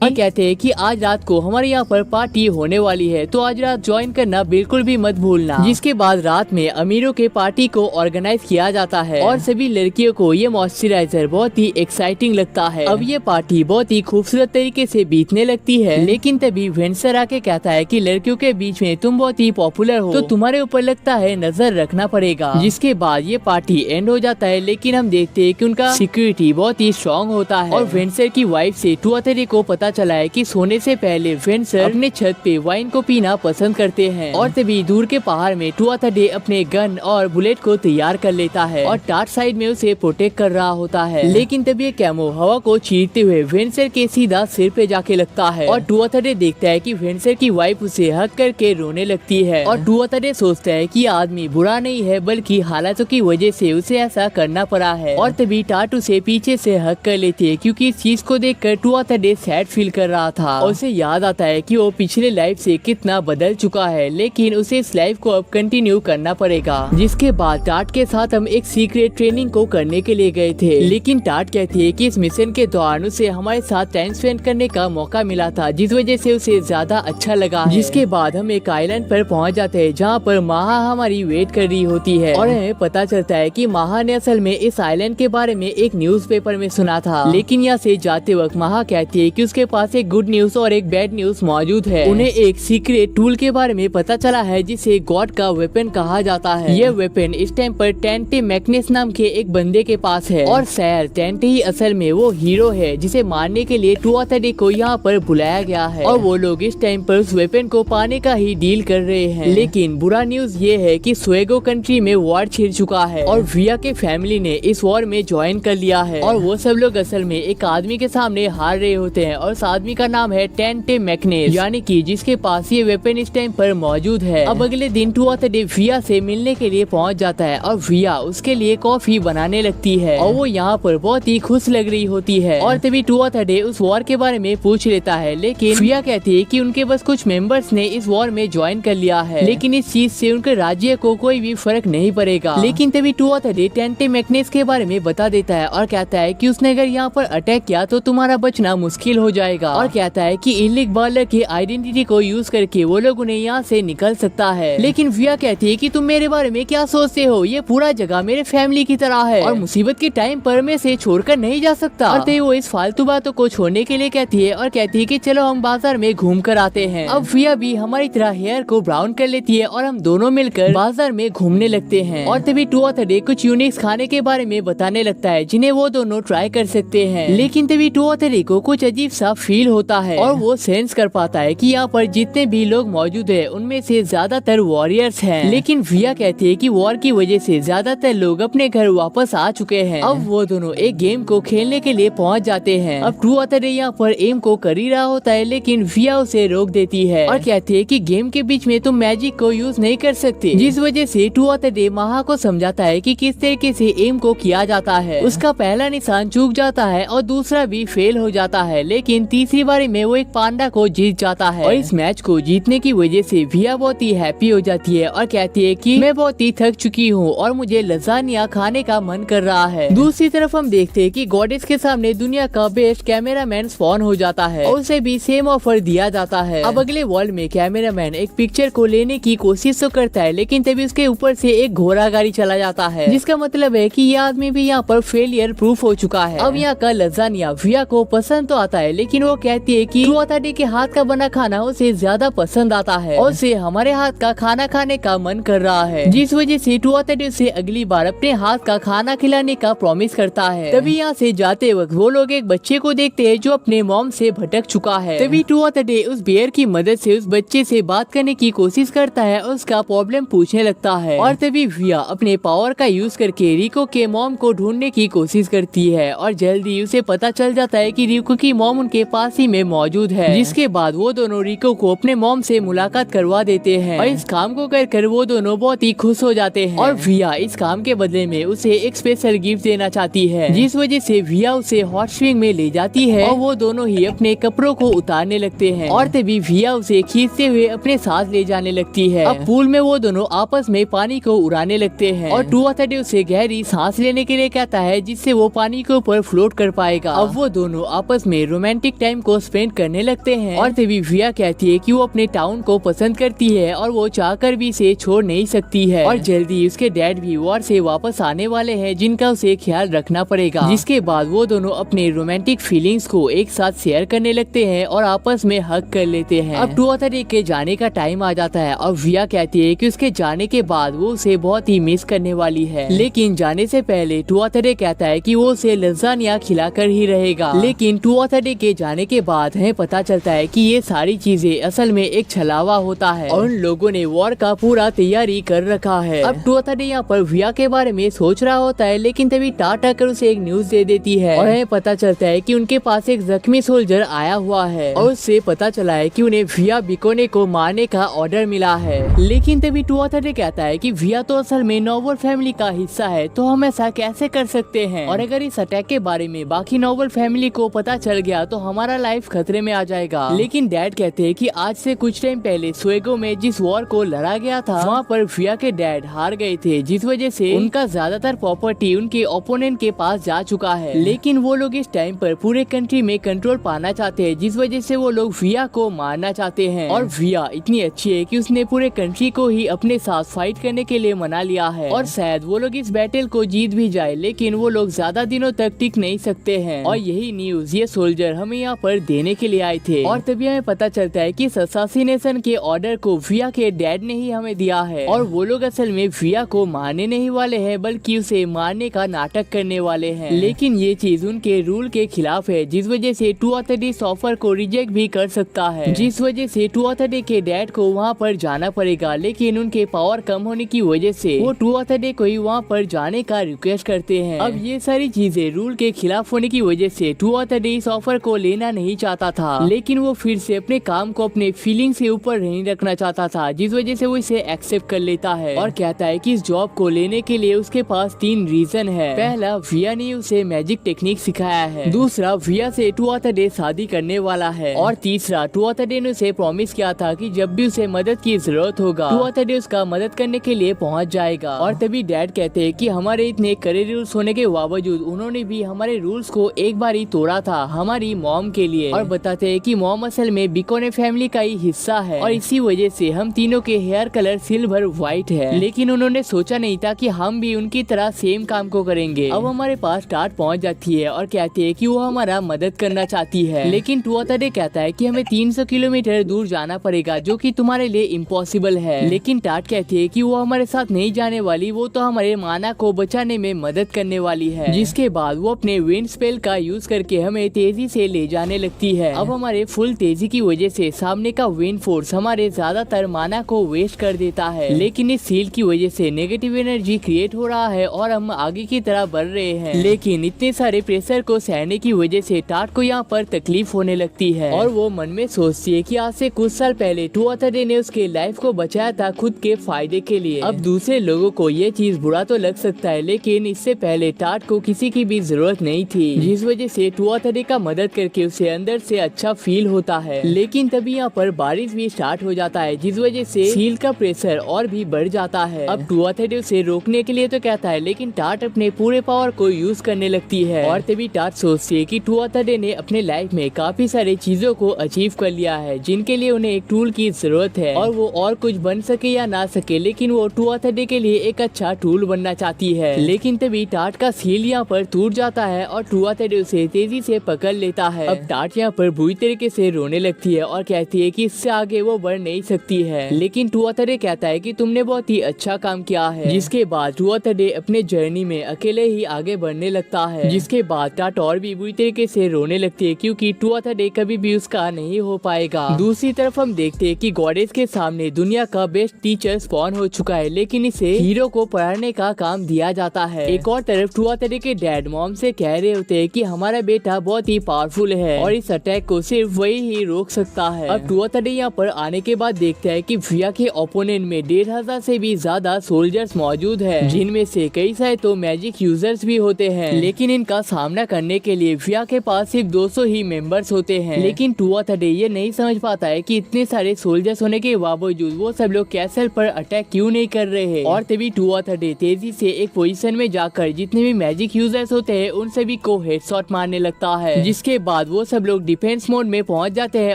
S1: और कहते हैं कि आज रात को हमारे यहाँ पर पार्टी होने वाली है, तो आज रात ज्वाइन करना बिल्कुल भी मत भूलना। जिसके बाद रात में अमीरों के पार्टी को ऑर्गेनाइज किया जाता है और सभी लड़कियों को ये मॉइस्चराइजर बहुत ही एक्साइटिंग लगता है। अब ये पार्टी बहुत ही खूबसूरत तरीके से बीतने लगती है, लेकिन तभी वेंसर आके कहता है कि लड़कियों के बीच में तुम बहुत ही पॉपुलर हो, तो तुम्हारे ऊपर लगता है नजर रखना पड़ेगा। जिसके बाद ये पार्टी एंड हो जाता है, लेकिन हम देखते हैं कि उनका सिक्योरिटी बहुत ही स्ट्रॉन्ग होता है और वेंसर की वाइफ से 230 को पता चला है कि सोने से पहले वेंसर अपने छत पे वाइन को पीना पसंद करते हैं। और तभी दूर के पहाड़ में 230 अपने गन और बुलेट को तैयार कर लेता है और टाट साइड में उसे प्रोटेक्ट कर रहा होता है। लेकिन तभी ये कैमो हवा को चीरते हुए वेंसर के सीधा सिर पे जाके लगता है और 230 देखता है कि वेंसर की वाइफ उसे हक करके रोने लगती है और 230 सोचता है कि आदमी बुरा नहीं है, बल्कि हालातों की वजह से उसे ऐसा करना पड़ा है। और तभी टाट उसे पीछे से हक कर लेती है, क्योंकि इस चीज को देखकर 230 सैड फील कर रहा था और उसे याद आता है कि वो पिछले लाइफ से कितना बदल चुका है, लेकिन उसे इस लाइफ को अब कंटिन्यू करना पड़ेगा। जिसके बाद टाट के साथ हम एक सीक्रेट ट्रेनिंग को करने के लिए गए थे, लेकिन टाट कहती है कि इस मिशन के दौरान उसे हमारे साथ टाइम स्पेंड करने का मौका मिला था, जिस वजह से उसे ज्यादा अच्छा लगा। जिसके बाद हम एक आइलैंड पर पहुंच जाते हैं, जहां पर माहा हमारी वेट कर रही होती है और हमें पता चलता है कि माहा ने असल में इस आइलैंड के बारे में एक न्यूज़पेपर में सुना था। लेकिन यहाँ से जाते वक्त माहा कहती है कि उसके पास एक गुड न्यूज और एक बैड न्यूज मौजूद है। उन्हें एक सीक्रेट टूल के बारे में पता चला है, जिसे गॉड का वेपन कहा जाता है। यह वेपन इस टाइम पर टेंटे मैग्नेस नाम के एक बंदे के पास है और शायद टेंटे ही असल में वो हीरो है जिसे मारने के लिए 230 को यहाँ पर बुलाया गया है और वो लोग इस टाइम पर उस वेपन को पाने का ही डील कर रहे हैं। लेकिन बुरा न्यूज ये है कि स्वेगो कंट्री में वॉर छिड़ चुका है और विया के फैमिली ने इस वॉर में ज्वाइन कर लिया है और वो सब लोग असल में एक आदमी के सामने हार रहे होते हैं और उस आदमी का नाम है टेंटे मैग्नेस, यानी कि जिसके पास ये वेपन इस टाइम पर मौजूद है। अब अगले दिन 230 विया से मिलने के लिए पहुंच जाता है और विया उसके लिए कॉफी बनाने लगती है और वो यहाँ पर बहुत ही खुश लग रही होती है। और तभी 230 उस वॉर के बारे में पूछ लेता है, लेकिन विया कहती है कि उनके बस कुछ मेंबर्स ने इस वॉर में ज्वाइन कर लिया है, लेकिन इस चीज से उनके राज्य को कोई भी फर्क नहीं पड़ेगा। लेकिन तभी 230 टेंटे मैग्नेस के बारे में बता देता है और कहता है कि उसने अगर यहाँ पर अटैक किया तो तुम्हारा बचना मुश्किल हो जाएगा जाएगा और कहता है कि इलिक बालर की आइडेंटिटी को यूज करके वो लोग उन्हें यहाँ से निकल सकता है। लेकिन विया कहती है कि तुम मेरे बारे में क्या सोचते हो, ये पूरा जगह मेरे फैमिली की तरह है और मुसीबत के टाइम पर मैं इसे छोड़कर नहीं जा सकता। और वो इस फालतू बातों को छोड़ने के लिए कहती है और कहती है कि चलो हम बाजार में घूम कर आते हैं। अब विया भी हमारी तरह हेयर को ब्राउन कर लेती है और हम दोनों मिलकर बाजार में घूमने लगते हैं। और तभी टू ऑथरडे कुछ यूनिक खाने के बारे में बताने लगता है जिन्हें वो दोनों ट्राई कर सकते हैं। लेकिन तभी टू ऑथरडे को कुछ अजीब सा फील होता है और वो सेंस कर पाता है कि यहाँ पर जितने भी लोग मौजूद है उनमें से ज्यादातर वॉरियर्स हैं। लेकिन विया कहती है कि वॉर की वजह से ज्यादातर लोग अपने घर वापस आ चुके हैं। अब वो दोनों एक गेम को खेलने के लिए पहुंच जाते हैं। अब टू ऑथरडे यहाँ पर एम को कर ही रहा होता है लेकिन विया उसे रोक देती है और कहती है कि गेम के बीच में तुम मैजिक को यूज नहीं कर सकते, जिस वजह से टू ऑथरडे महा को समझाता है कि किस तरीके से एम को किया जाता है। उसका पहला निशान चूक जाता है और दूसरा भी फेल हो जाता है, लेकिन तीसरी बारी में वो एक पांडा को जीत जाता है। और इस मैच को जीतने की वजह से विया बहुत ही हैप्पी हो जाती है और कहती है कि मैं बहुत ही थक चुकी हूँ और मुझे लजानिया खाने का मन कर रहा है। दूसरी तरफ हम देखते हैं कि गॉडेस के सामने दुनिया का बेस्ट कैमरामैन स्पॉन हो जाता है और उसे भी सेम ऑफर दिया जाता है। अब अगले वर्ल्ड में कैमरामैन एक पिक्चर को लेने की कोशिश तो करता है लेकिन तभी उसके ऊपर से एक घोड़ा गाड़ी चला जाता है, जिसका मतलब है कि ये आदमी भी यहाँ पर फेलियर प्रूफ हो चुका है। अब यहाँ का लजानिया विया को पसंद तो आता है लेकिन वो कहती है कि टू ऑथरडे के हाथ का बना खाना उसे ज्यादा पसंद आता है और उसे हमारे हाथ का खाना खाने का मन कर रहा है, जिस वजह से टू ऑथरडे से अगली बार अपने हाथ का खाना खिलाने का प्रॉमिस करता है। तभी यहाँ से जाते वक्त वो लोग एक बच्चे को देखते हैं जो अपने मॉम से भटक चुका है। तभी टू ऑथरडे उस बियर की मदद से उस बच्चे से बात करने की कोशिश करता है और उसका प्रॉब्लम पूछने लगता है। और तभी विया अपने पावर का यूज करके रिको के मॉम को ढूंढने की कोशिश करती है और जल्दी उसे पता चल जाता है कि रिको की मॉम उनके पास ही में मौजूद है, जिसके बाद वो दोनों रिको को अपने मॉम से मुलाकात करवा देते हैं और इस काम को कर वो दोनों बहुत ही खुश हो जाते हैं। और विया इस काम के बदले में उसे एक स्पेशल गिफ्ट देना चाहती है, जिस वजह से विया उसे हॉट स्प्रिंग में ले जाती है और वो दोनों ही अपने कपड़ों को उतारने लगते हैं और तभी विया उसे खींचते हुए अपने साथ ले जाने लगती है। अब पूल में वो दोनों आपस में पानी को उड़ाने लगते हैं और टू ऑथरडे उसे गहरी सांस लेने के लिए कहता है जिससे वो पानी के ऊपर फ्लोट कर पाएगा। अब वो दोनों आपस में रोमांटिक टाइम को स्पेंड करने लगते हैं और तभी विया कहती है कि वो अपने टाउन को पसंद करती है और वो चाहकर भी इसे छोड़ नहीं सकती है और जल्दी उसके डैड भी वॉर से वापस आने वाले हैं जिनका उसे ख्याल रखना पड़ेगा। जिसके बाद वो दोनों अपने रोमांटिक फीलिंग्स को एक साथ शेयर करने लगते हैं और आपस में हग कर लेते हैं। अब टू ऑथरडे के जाने का टाइम आ जाता है और विया कहती है कि उसके जाने के बाद वो उसे बहुत ही मिस करने वाली है, लेकिन जाने से पहले टू ऑथरडे कहता है कि वो उसे लजानिया खिलाकर ही रहेगा। लेकिन टू ऑथरडे के जाने के बाद हमें पता चलता है कि ये सारी चीजें असल में एक छलावा होता है और उन लोगों ने वॉर का पूरा तैयारी कर रखा है। अब टू ऑथरडे यहाँ पर विया के बारे में सोच रहा होता है लेकिन तभी टाटा कर उसे एक न्यूज दे देती है और हमें पता चलता है कि उनके पास एक जख्मी सोल्जर आया हुआ है और उससे पता चला है कि उन्हें विया बिकोने को मारने का ऑर्डर मिला है। लेकिन तभी टू ऑथरडे कहता है कि विया तो असल में नोबल फैमिली का हिस्सा है, तो हम ऐसा कैसे कर सकते हैं और अगर इस अटैक के बारे में बाकी नोबल फैमिली को पता चल गया तो हमारा लाइफ खतरे में आ जाएगा। लेकिन डैड कहते हैं कि आज से कुछ टाइम पहले सुएगो में जिस वॉर को लड़ा गया था वहाँ पर विया के डैड हार गए थे, जिस वजह से उनका ज्यादातर प्रॉपर्टी उनके ओपोनेंट के पास जा चुका है। लेकिन वो लोग इस टाइम पर पूरे कंट्री में कंट्रोल पाना चाहते हैं, जिस वजह से वो लोग विया को मारना चाहते हैं और विया इतनी अच्छी है कि उसने पूरे कंट्री को ही अपने साथ फाइट करने के लिए मना लिया है और शायद वो लोग इस बैटल को जीत भी जाए, लेकिन वो लोग ज्यादा दिनों तक टिक नहीं सकते हैं। और यही न्यूज ये सोल्जर हमें यहाँ पर देने के लिए आए थे और तभी हमें पता चलता है कि असैसिनेशन के ऑर्डर को विया के डैड ने ही हमें दिया है और वो लोग असल में विया को मारने नहीं वाले हैं बल्कि उसे मारने का नाटक करने वाले हैं। लेकिन ये चीज उनके रूल के खिलाफ है, जिस वजह से टू ऑथरडे इस ऑफर को रिजेक्ट भी कर सकता है, जिस वजह से टू ऑथरडे के डैड को वहाँ पर जाना पड़ेगा। लेकिन उनके पावर कम होने की वजह से वो टू ऑथरडे को ही वहाँ पर जाने का रिक्वेस्ट करते हैं। अब ये सारी चीजें रूल के खिलाफ होने की वजह से टू ऑथरडे इस ऑफर को लेना नहीं चाहता था, लेकिन वो फिर से अपने काम को अपने फीलिंग से ऊपर नहीं रखना चाहता था, जिस वजह से वो इसे एक्सेप्ट कर लेता है और कहता है कि इस जॉब को लेने के लिए उसके पास 3 रीजन है। पहला, विया ने उसे मैजिक टेक्निक सिखाया है, दूसरा विया से टू ऑथरडे शादी करने वाला है और तीसरा टू ऑथरडे ने उसे प्रॉमिस किया था कि जब भी उसे मदद की जरूरत होगा टू ऑथरडे उसका मदद करने के लिए पहुंच जाएगा। और तभी डैड कहते हैं कि हमारे इतने कड़े रूल्स होने के बावजूद उन्होंने भी हमारे रूल्स को एक बार ही तोड़ा था, हमारी मॉम मॉम के लिए और बताते हैं कि मॉम असल में बिकोने फैमिली का ही हिस्सा है और इसी वजह से हम तीनों के हेयर कलर सिल्वर व्हाइट है। लेकिन उन्होंने सोचा नहीं था कि हम भी उनकी तरह सेम काम को करेंगे। अब हमारे पास टाट पहुंच जाती है और कहती है कि वो हमारा मदद करना चाहती है, लेकिन टुआथडे कहता है कि हमें 300 किलोमीटर दूर जाना पड़ेगा जो कि तुम्हारे लिए इम्पॉसिबल है। लेकिन टाट कहती है कि वो हमारे साथ नहीं जाने वाली, वो तो हमारे माना को बचाने में मदद करने वाली है। जिसके बाद वो अपने विंड स्पेल का यूज करके हमें तेजी से ले जाने लगती है। अब हमारे फुल तेजी की वजह से सामने का विंड फोर्स हमारे ज्यादातर माना को वेस्ट कर देता है, लेकिन इस सील की वजह से नेगेटिव एनर्जी क्रिएट हो रहा है और हम आगे की तरह बढ़ रहे हैं। लेकिन इतने सारे प्रेशर को सहने की वजह से टाट को यहाँ पर तकलीफ होने लगती है और वो मन में सोचती है कि आज से कुछ साल पहले टुआथडे ने उसके लाइफ को बचाया था खुद के फायदे के लिए। अब दूसरे लोगों को ये चीज बुरा तो लग सकता है, लेकिन इससे पहले टाट को किसी की भी जरूरत नहीं थी, जिस वजह से टुआथडे का मदद करके उसे अंदर से अच्छा फील होता है। लेकिन तभी यहाँ पर बारिश भी स्टार्ट हो जाता है, जिस वजह से सील का प्रेशर और भी बढ़ जाता है। अब टुआथडे उसे रोकने के लिए तो कहता है, लेकिन टाट अपने पूरे पावर को यूज करने लगती है और तभी टाट सोचती है कि टुआथडे ने अपने लाइफ में काफी सारी चीजों को अचीव कर लिया है जिनके लिए उन्हें एक टूल की जरूरत है और वो और कुछ बन सके या ना सके, लेकिन वो टुआथडे के लिए एक अच्छा टूल बनना चाहती है। लेकिन तभी टाट का सील यहाँ पर टूट जाता है और टुआथडे उसे तेजी से पकड़ लेता है। अब टाट यहाँ पर बुरी तरीके से रोने लगती है और कहती है कि इससे आगे वो बढ़ नहीं सकती है, लेकिन टुआथडे कहता है कि तुमने बहुत ही अच्छा काम किया है। जिसके बाद टुआथडे अपने जर्नी में अकेले ही आगे बढ़ने लगता है। जिसके बाद टाट और भी बुरी तरीके से रोने लगती है क्योंकि टुआथडे कभी भी उसका नहीं हो पाएगा। दूसरी तरफ हम देखते हैं कि गॉडेस के सामने दुनिया का बेस्ट टीचर स्पॉन हो चुका है, लेकिन इसे हीरो को पढ़ाने का काम दिया जाता है। एक और तरफ टुआथडे के डैड मॉम से कह रहे होते हैं कि हमारा बेटा बहुत ही पावरफुल है और इस अटैक को सिर्फ वही ही रोक सकता है। अब टुआथडे यहाँ पर आने के बाद देखता है कि विया के ओपोनेंट में 1500 से भी ज्यादा सोल्जर्स मौजूद है, जिनमें से कई सारे तो मैजिक यूजर्स भी होते हैं। लेकिन इनका सामना करने के लिए विया के पास सिर्फ 200 ही मेंबर्स होते हैं। लेकिन टुआथडे ये नहीं समझ पाता है कि इतने सारे सोल्जर्स होने के बावजूद वो सब लोग कैसल पर अटैक क्यों नहीं कर रहे हैं। और तभी टुआथडे तेजी से एक पोजीशन में जाकर जितने भी मैजिक यूजर्स होते हैं उन सभी को हेडशॉट मारने लगता है। जिसके बाद वो सब लोग डिफेंस मोड में पहुंच जाते हैं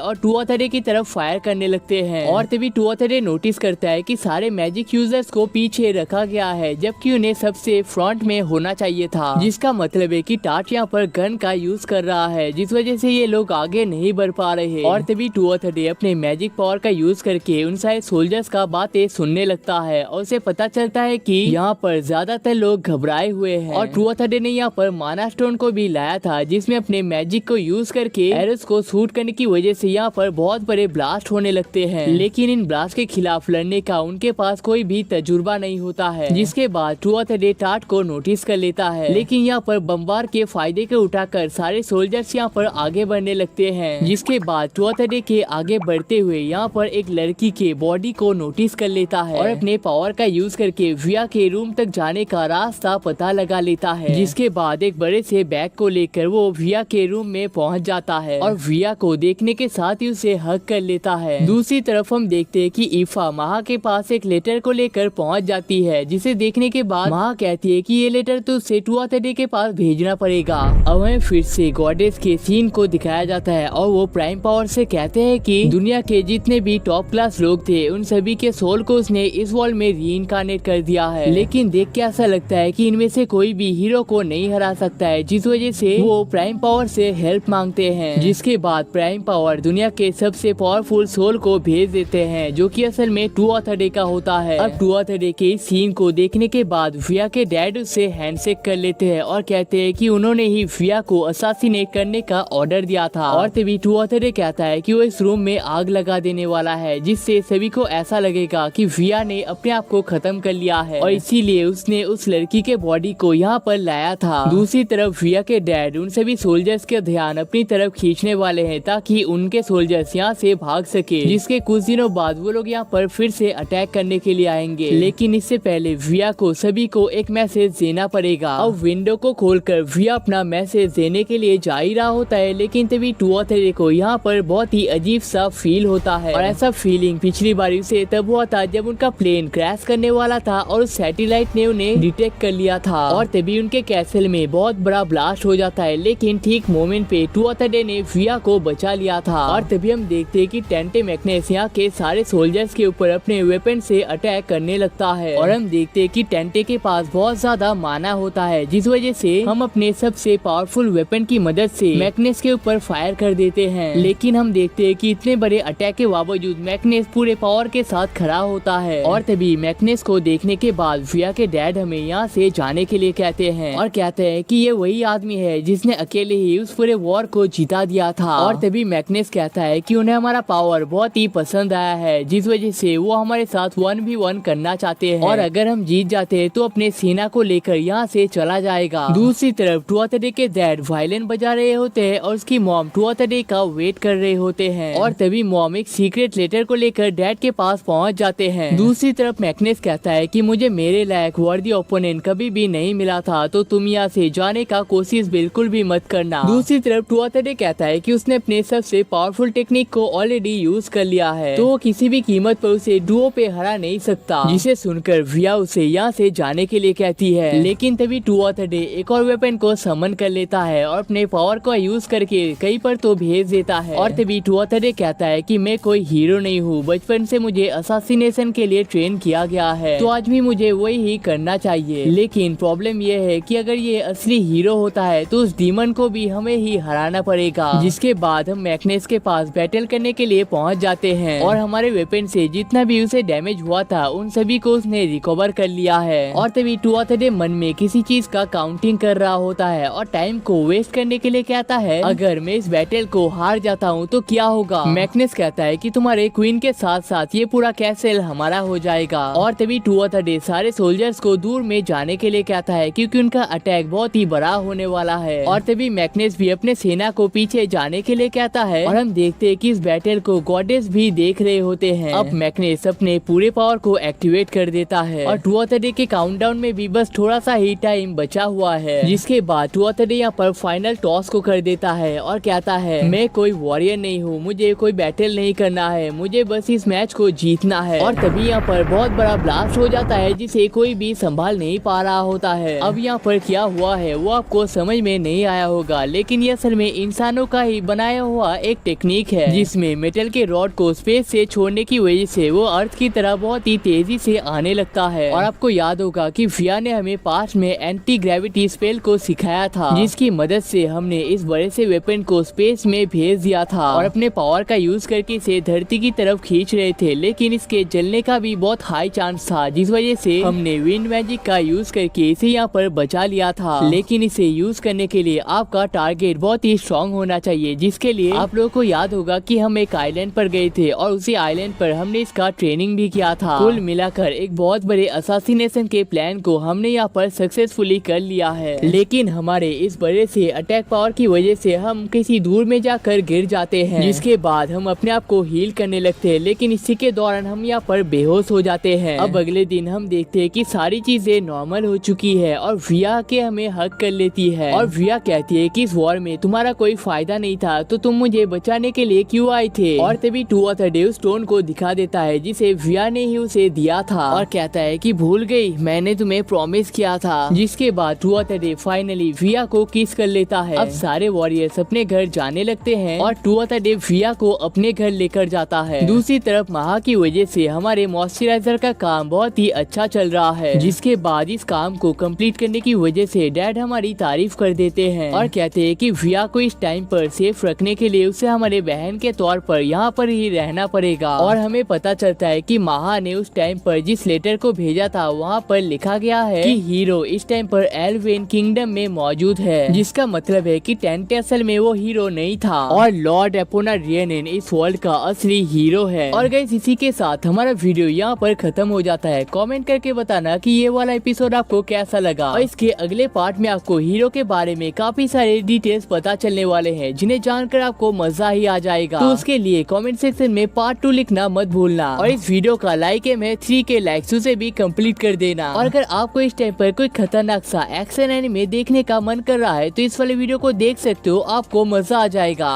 S1: और टुआथडे की तरफ फायर करने लगते हैं। और तभी टुआथडे नोटिस करता है कि सारे मैजिक यूजर्स को पीछे रखा गया है, जबकि उन्हें सबसे फ्रंट में होना चाहिए था, जिसका मतलब है कि टाट यहाँ पर गन का यूज कर रहा है, जिस वजह से ये लोग आगे नहीं बढ़ पा रहे। और तभी टुआथडे अपने मैजिक पावर का यूज करके उन सारे सोल्जर्स का बातें सुनने लगता है और उसे पता चलता है कि यहाँ पर ज्यादातर लोग घबराए हुए हैं। और टुआथडे ने यहाँ पर माना स्टोन को भी लाया था, जिसमें अपने मैजिक को यूज करके एरोस को शूट करने की वजह से यहाँ पर बहुत बड़े ब्लास्ट होने लगते हैं। लेकिन इन ब्लास्ट के खिलाफ लड़ने का उनके पास कोई भी तजुर्बा नहीं होता है। जिसके बाद टुआथडे टाट को नोटिस कर लेता है, लेकिन यहाँ पर बमबार के फायदे को उठाकर सारे सोल्जर्स यहाँ पर आगे बढ़ने लगते हैं। जिसके बाद टुआथडे के आगे बढ़ते हुए यहाँ पर एक लड़की के बॉडी को नोटिस कर लेता है और अपने पावर का यूज करके विया के रूम तक जाने का रास्ता पता लगा लेता है। जिसके बाद एक बड़े से बैग को लेकर वो विया के रूम में पहुंच जाता है और विया को देखने के साथ ही उसे हग कर लेता है। दूसरी तरफ हम देखते हैं कि ईफा महा के पास एक लेटर को लेकर पहुंच जाती है, जिसे देखने के बाद महा कहती है कि ये लेटर तो उसे टुआथडे के पास भेजना पड़ेगा। अब हमें फिर से गॉडेस के सीन को दिखाया जाता है और वो प्राइम पावर से कहते हैं कि दुनिया के जितने भी टॉप क्लास लोग थे उन सभी के सोल को उसने इस वर्ल्ड में रीइंकार्नेट कर दिया है। लेकिन देख के ऐसा लगता है कि इनमें से कोई भी हीरो को नहीं हरा सकता है, जिस वजह से वो प्राइम पावर से हेल्प मांगते हैं। जिसके बाद प्राइम पावर दुनिया के सबसे पावरफुल सोल को भेज देते हैं, जो कि असल में टुआथडे का होता है। अब टुआथडे के सीन को देखने के बाद विया के डैड उससे हैंडशेक कर लेते हैं और कहते हैं कि उन्होंने ही विया को असासिनेट करने का ऑर्डर दिया था। और तभी टुआथडे कहता है कि वो इस रूम में आग लगा देने वाला है, जिससे सभी को ऐसा लगेगा कि विया ने अपने आप को खत्म कर लिया है और इसीलिए उसने उस लड़की के बॉडी को यहाँ पर लाया था। दूसरी तरफ विया के डैड उन सभी सोल्जर्स का ध्यान अपनी तरफ खींचने वाले हैं ताकि उनके सोल्जर्स यहाँ से भाग सके, जिसके कुछ दिनों बाद वो लोग यहाँ पर फिर से अटैक करने के लिए आएंगे। लेकिन इससे पहले विया को सभी को एक मैसेज देना पड़ेगा। अब विंडो को खोलकर विया अपना मैसेज देने के लिए जा ही रहा होता है, लेकिन तभी टुआथडे को यहाँ पर बहुत ही अजीब सा फील होता है। और ऐसा फीलिंग पिछली बार से तब हुआ था जब उनका प्लेन क्रैश करने वाला था और उस सैटेलाइट ने उन्हें डिटेक्ट कर लिया था और तभी उनके कैसल में बहुत बड़ा ब्लास्ट हो जाता है। लेकिन ठीक मोमेंट पे टुआथडे ने विया को बचा लिया था। और तभी हम देखते हैं कि टेंटे मैग्नेस यहाँ के सारे सोल्जर्स के ऊपर अपने वेपन से अटैक करने लगता है। और हम देखते हैं कि टेंटे के पास बहुत ज्यादा माना होता है, जिस वजह से हम अपने सबसे पावरफुल वेपन की मदद से मैग्नेस के ऊपर फायर कर देते हैं। लेकिन हम देखते हैं कि इतने बड़े अटैक के बावजूद मैग्नेस पूरे पावर के साथ खड़ा होता है। और तभी मैग्नेस को देखने के बाद विया के डैड हमें यहाँ से जाने के लिए कहते हैं और कहते हैं कि ये वही आदमी है जिसने अकेले ही उस पूरे वॉर को जीता दिया था। और तभी मैग्नेस कहता है कि उन्हें हमारा पावर बहुत ही पसंद आया है, जिस वजह से वो हमारे साथ 1v1 करना चाहते हैं। और अगर हम जीत जाते हैं तो अपने सेना को लेकर यहाँ से चला जाएगा। दूसरी तरफ टुआथडे के डैड वायलिन बजा रहे होते हैं और उसकी मॉम टुआथडे का वेट कर रहे होते हैं। और तभी मॉम एक सीक्रेट लेटर को लेकर डैड के पास पहुंच जाते हैं। दूसरी तरफ मैग्नेस कहता है कि मुझे मेरे लायक वर्दी ओपोनेंट कभी भी नहीं मिला था, तो तुम यहाँ से जाने का कोशिश बिल्कुल भी मत करना। दूसरी तरफ टुआथडे कहता है कि उसने अपने सबसे पावरफुल टेक्निक को ऑलरेडी यूज कर लिया है, तो वो किसी भी कीमत पर उसे डुओ पे हरा नहीं सकता। जिसे सुनकर विया उसे यहाँ से जाने के लिए कहती है। लेकिन तभी टुआथडे एक और वेपन को समन कर लेता है और अपने पावर को यूज करके कहीं पर तो भेज देता है। और तभी टुआथडे कहता है कि मैं कोई हीरो नहीं हूँ, बचपन से मुझे असासिनेशन के लिए ट्रेन किया गया है, तो आज भी मुझे वही ही करना चाहिए। लेकिन प्रॉब्लम ये है कि अगर ये असली हीरो होता है तो उस डीमन को भी हमें ही हराना पड़ेगा। जिसके बाद हम मैग्नेस के पास बैटल करने के लिए पहुंच जाते हैं और हमारे वेपन से जितना भी उसे डैमेज हुआ था उन सभी को उसने रिकवर कर लिया है। और तभी टुआथडे मन में किसी चीज का काउंटिंग कर रहा होता है और टाइम को वेस्ट करने के लिए कहता है, अगर मैं इस बैटल को हार जाता हूँ तो क्या होगा। मैग्नेस कहता है कि तुम्हारे क्वीन के साथ साथ ये पूरा कैसल हमारा हो जाएगा। और तभी टुआथडे सारे सोल्जर्स को दूर में जाने के लिए कहता है, क्योंकि उनका अटैक बहुत ही बड़ा होने वाला है। और तभी मैग्नेस भी अपने सेना को पीछे जाने के लिए कहता है और हम देखते हैं कि इस बैटल को गॉडेस भी देख रहे होते हैं। अब मैग्नेस अपने पूरे पावर को एक्टिवेट कर देता है और टुआथडे के काउंटडाउन में भी बस थोड़ा सा ही टाइम बचा हुआ है। जिसके बाद टुआथडे यहाँ पर फाइनल टॉस को कर देता है और कहता है, मैं कोई वॉरियर नहीं हूँ, मुझे कोई बैटल नहीं करना है, मुझे बस इस मैच को जीतना है। और तभी यहाँ पर बहुत बड़ा ब्लास्ट हो जाता है जिसे कोई भी संभाल नहीं पा रहा होता है। अब यहाँ पर क्या हुआ है वो आपको समझ में नहीं आया होगा, लेकिन ये असल में इंसानों का ही बनाया हुआ एक टेक्निक है, जिसमें मेटल के रॉड को स्पेस से छोड़ने की वजह से वो अर्थ की तरह बहुत ही तेजी से आने लगता है। और आपको याद होगा कि विया ने हमें पास्ट में एंटी ग्रेविटी स्पेल को सिखाया था, जिसकी मदद से हमने इस बड़े से वेपन को स्पेस में भेज दिया था और अपने पावर का यूज करके इसे धरती की तरफ खींच रहे थे। लेकिन इसके जलने का भी बहुत हाई चांस था, जिस वजह से हमने विंड मैजिक का यूज करके इसे यहाँ पर बचा लिया था। लेकिन इसे यूज करने के लिए आपका टारगेट बहुत ही स्ट्रॉन्ग होना चाहिए, जिसके लिए आप लोगों को याद होगा कि हम एक आइलैंड पर गए थे और उसी आइलैंड पर हमने इसका ट्रेनिंग भी किया था। कुल मिलाकर एक बहुत बड़े असासिनेशन के प्लान को हमने यहाँ पर सक्सेसफुली कर लिया है। लेकिन हमारे इस बड़े से अटैक पावर की वजह से हम किसी दूर में जाकर गिर जाते हैं, जिसके बाद हम अपने आप को हील करने लगते हैं। लेकिन इसी के दौरान हम यहाँ पर बेहोश हो जाते हैं। अब अगले दिन हम देखते हैं कि सारी चीजें नॉर्मल हो चुकी है और विया के हमें हक कर लेती है और विया कहती है कि इस वॉर में तुम्हारा कोई फायदा नहीं था, तो तुम मुझे बचाने के लिए क्यों आए थे। और तभी टुआथडे उस स्टोन को दिखा देता है जिसे विया ने ही उसे दिया था और कहता है कि भूल गई, मैंने तुम्हें प्रॉमिस किया था। जिसके बाद टुआथडे फाइनली विया को किस कर लेता है। अब सारे वॉरियर्स अपने घर जाने लगते हैं और टुआथडे विया को अपने घर लेकर जाता है। दूसरी तरफ महा की वजह से हमारे मॉइस्चराइजर का काम बहुत ही अच्छा चल रहा है, जिसके बाद इस काम को कंप्लीट करने की वजह से डैड हमारी तारीफ कर देते हैं और कहते हैं कि विया को इस टाइम पर सेफ रखने के लिए उसे हमारे बहन के तौर पर यहाँ पर ही रहना पड़ेगा। और हमें पता चलता है कि महा ने उस टाइम पर जिस लेटर को भेजा था वहाँ पर लिखा गया है कि हीरो इस टाइम पर एल्वेन किंगडम में मौजूद है, जिसका मतलब है कि टेंटे असल में वो हीरो नहीं था और लॉर्ड एपोना रियनेन इस वर्ल्ड का असली हीरो है। और गाइस इसी के साथ हमारा वीडियो यहाँ पर खत्म हो जाता है। कमेंट करके बताना कि ये वाला एपिसोड आपको कैसा लगा और इसके अगले पार्ट में आपको हीरो के बारे में काफी सारे डिटेल्स पता चलने वाले हैं, जिन्हें जानकर आपको मजा ही आ जाएगा। तो उसके लिए कमेंट सेक्शन में पार्ट 2 लिखना मत भूलना और इस वीडियो का लाइक है मैं 3K लाइक्स उसे भी कंप्लीट कर देना। और अगर आपको इस टाइम पर कोई खतरनाक सा एक्शन एनिमे देखने का मन कर रहा है तो इस वाले वीडियो को देख सकते हो, आपको मजा आ जाएगा।